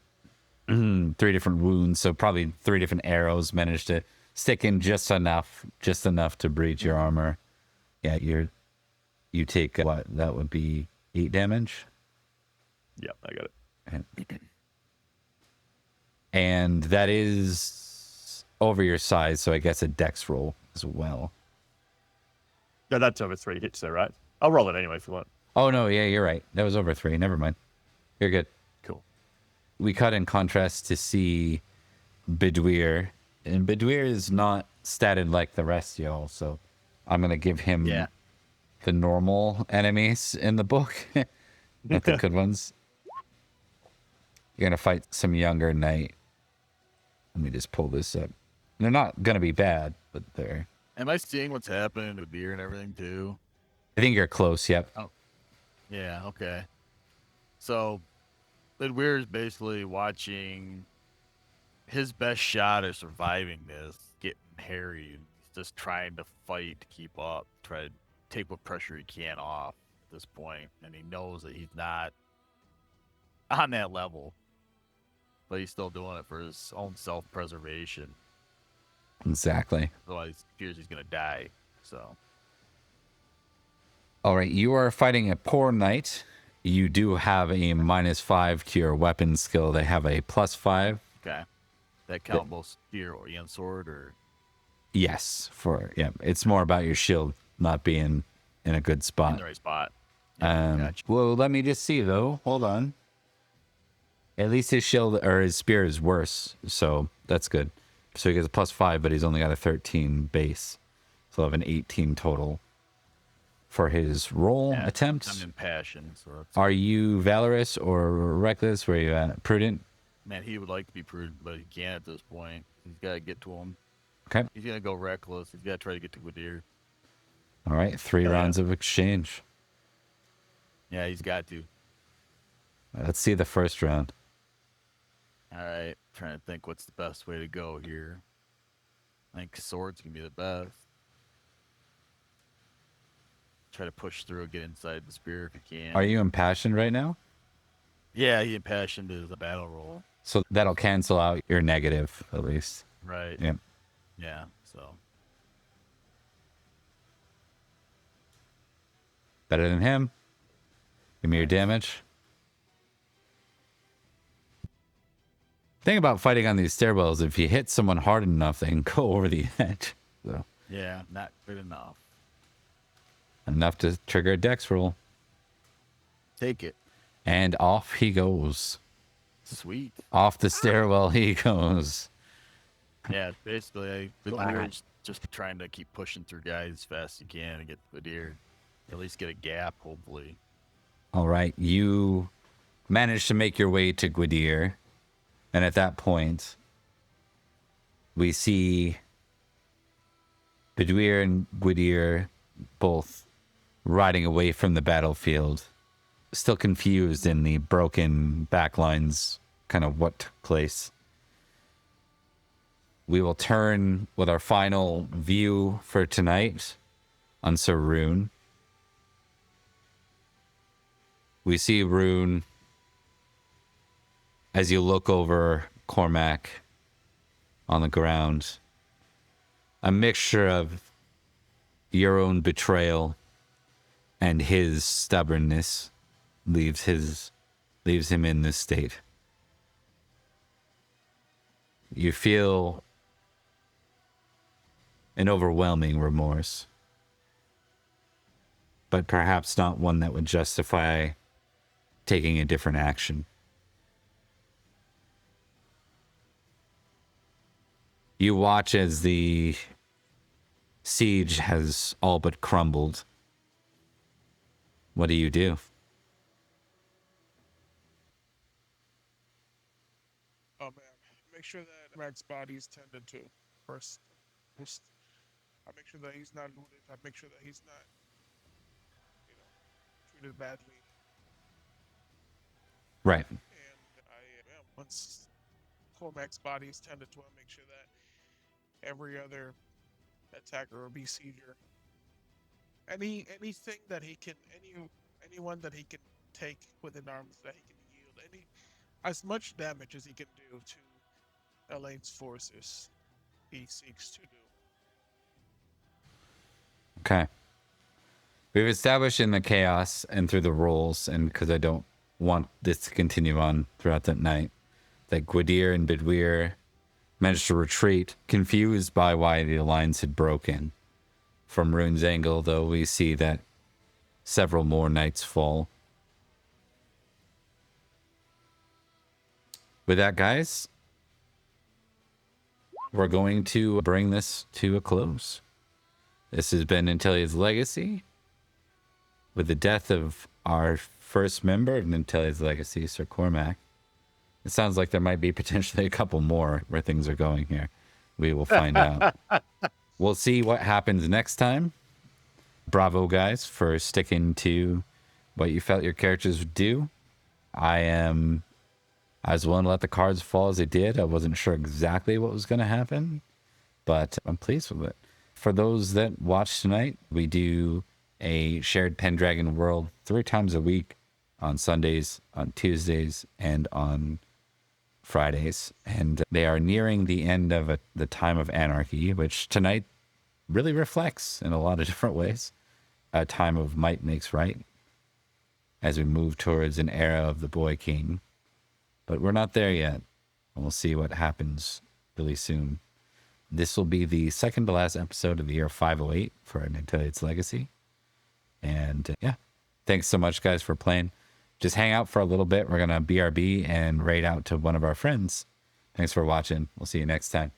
3 different wounds. So probably 3 different arrows managed to stick in just enough to breach your armor. Yeah, you take what? That would be 8 damage. Yeah, I got it. And that is over your size, so I guess a dex roll as well. No, that's over 3 hits, though, right? I'll roll it anyway if you want. Oh, no, yeah, you're right. That was over 3. Never mind. You're good. Cool. We cut in contrast to see Bedouir. And Bedouir is not statted like the rest, y'all, so I'm going to give him the normal enemies in the book, not the good ones. You're going to fight some younger knight. Let me just pull this up. They're not going to be bad, but they're... Am I seeing what's happening to deer and everything too? I think you're close, yep. Yeah, okay. So, we're basically watching his best shot at surviving this, getting harried. He's just trying to fight to keep up, try to take what pressure he can off at this point, and he knows that he's not on that level, but he's still doing it for his own self-preservation. Exactly. Otherwise, he fears he's gonna die. So, All right, you are fighting a poor knight. You do have a -5 to your weapon skill. They have a +5. okay, that count both spear and sword, or Yes, it's more about your shield not being in a good in spot. the right spot. Yeah, gotcha. Well, let me just see though. Hold on. At least his shield or his spear is worse, so that's good. So he gets a +5, but he's only got a 13 base, so he'll have an 18 total for his roll Yeah, attempt. I'm impassioned, so that's, Are you valorous or reckless? Where you at? Prudent? man, he would like to be prudent, but he can't at this point. He's got to get to him. Okay. He's gonna go reckless. He's got to try to get to Gwydir. All right. 3 rounds of exchange. Yeah, he's got to. Let's see the first round. All right, trying to think what's the best way to go here. I think sword's gonna be the best. Try to push through, get inside the spear if you can. Are you impassioned right now? Yeah, he impassioned is a battle roll. So that'll cancel out your negative, at least. Right. Yeah. Yeah. So Better than him. Give me your damage. Thing about fighting on these stairwells, if you hit someone hard enough, they can go over the edge. So yeah, not good enough. enough to trigger a dex roll. Take it. And off he goes. Sweet. Off the stairwell he goes. Yeah, basically, Gwydir's just trying to keep pushing through guys as fast as you can and get Gwydir. At least get a gap, hopefully. All right, you manage to make your way to Gwydir. And at that point, we see Bedouir and Gwydir both riding away from the battlefield, still confused in the broken backlines, kind of what took place. We will turn with our final view for tonight on Sir Rune. We see Rune as you look over Cormac on the ground, a mixture of your own betrayal and his stubbornness leaves him in this state. You feel an overwhelming remorse, but perhaps not one that would justify taking a different action. You watch as the siege has all but crumbled. What do you do? Oh man, make sure that Rag's body is tended to first. I make sure that he's not looted. I make sure that he's not, treated badly. Right. And once Cormac's body is tended to, I make sure that every other attacker or besieger, anything that he can, anyone that he can take within arms that he can yield, as much damage as he can do to Elaine's forces, he seeks to do. Okay. We've established in the chaos and through the rolls, and because I don't want this to continue on throughout that night, that Gwydir and Bidweir managed to retreat, confused by why the alliance had broken. From Rune's angle, though, we see that several more knights fall. With that, guys, we're going to bring this to a close. This has been Nanteleod's Legacy. With the death of our first member of Nanteleod's Legacy, Sir Cormac, it sounds like there might be potentially a couple more where things are going here. We will find out. We'll see what happens next time. Bravo, guys, for sticking to what you felt your characters would do. I was willing to let the cards fall as they did. I wasn't sure exactly what was going to happen, but I'm pleased with it. For those that watch tonight, we do a shared Pendragon world 3 times a week on Sundays, on Tuesdays, and on Fridays. And they are nearing the end of the time of Anarchy, which tonight really reflects in a lot of different ways. A time of might makes right as we move towards an era of the Boy King. But we're not there yet. And we'll see what happens really soon. This will be the second to last episode of the year 508 for Nanteleod's Legacy. And yeah, thanks so much, guys, for playing. Just hang out for a little bit. We're going to BRB and raid out to one of our friends. Thanks for watching. We'll see you next time.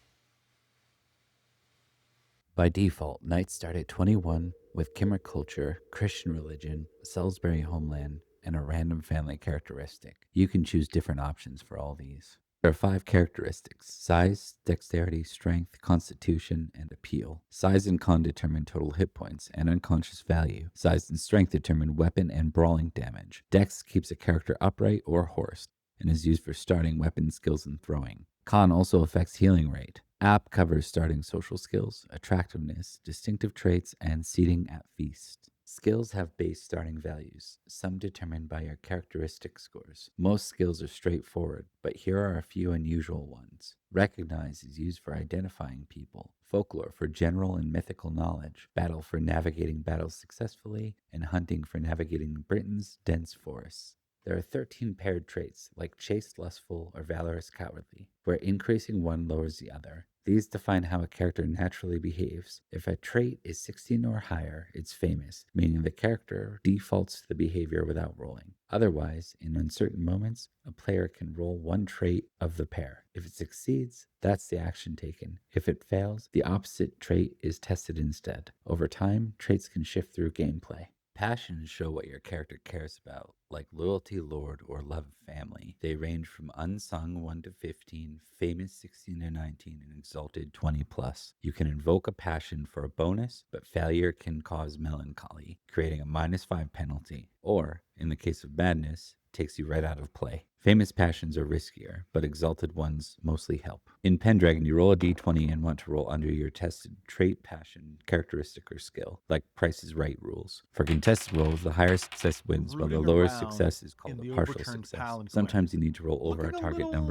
By default, nights start at 21 with Kimmer culture, Christian religion, Salisbury homeland, and a random family characteristic. You can choose different options for all these. There are 5 characteristics: size, dexterity, strength, constitution, and appeal. Size and con determine total hit points and unconscious value. Size and strength determine weapon and brawling damage. Dex keeps a character upright or horsed and is used for starting weapon skills and throwing. Con also affects healing rate. App covers starting social skills, attractiveness, distinctive traits, and seating at feast. Skills have base starting values, some determined by your characteristic scores. Most skills are straightforward, but here are a few unusual ones. Recognize is used for identifying people, folklore for general and mythical knowledge, battle for navigating battles successfully, and hunting for navigating Britain's dense forests. There are 13 paired traits, like chaste, lustful, or valorous, cowardly, where increasing one lowers the other. These define how a character naturally behaves. If a trait is 16 or higher, it's famous, meaning the character defaults to the behavior without rolling. Otherwise, in uncertain moments, a player can roll one trait of the pair. If it succeeds, that's the action taken. If it fails, the opposite trait is tested instead. Over time, traits can shift through gameplay. Passions show what your character cares about, like loyalty, lord, or love of family. They range from unsung 1 to 15, famous 16 to 19, and exalted 20 plus. You can invoke a passion for a bonus, but failure can cause melancholy, creating a -5 penalty. Or, in the case of madness, takes you right out of play. Famous passions are riskier, but exalted ones mostly help. In Pendragon, you roll a d20 and want to roll under your tested trait, passion, characteristic, or skill, like Price is Right rules. For contested rolls, the higher success wins, while the Rooting lower around success is called in a the partial overturned success. palanquin. Sometimes you need to roll over a Look at the target little number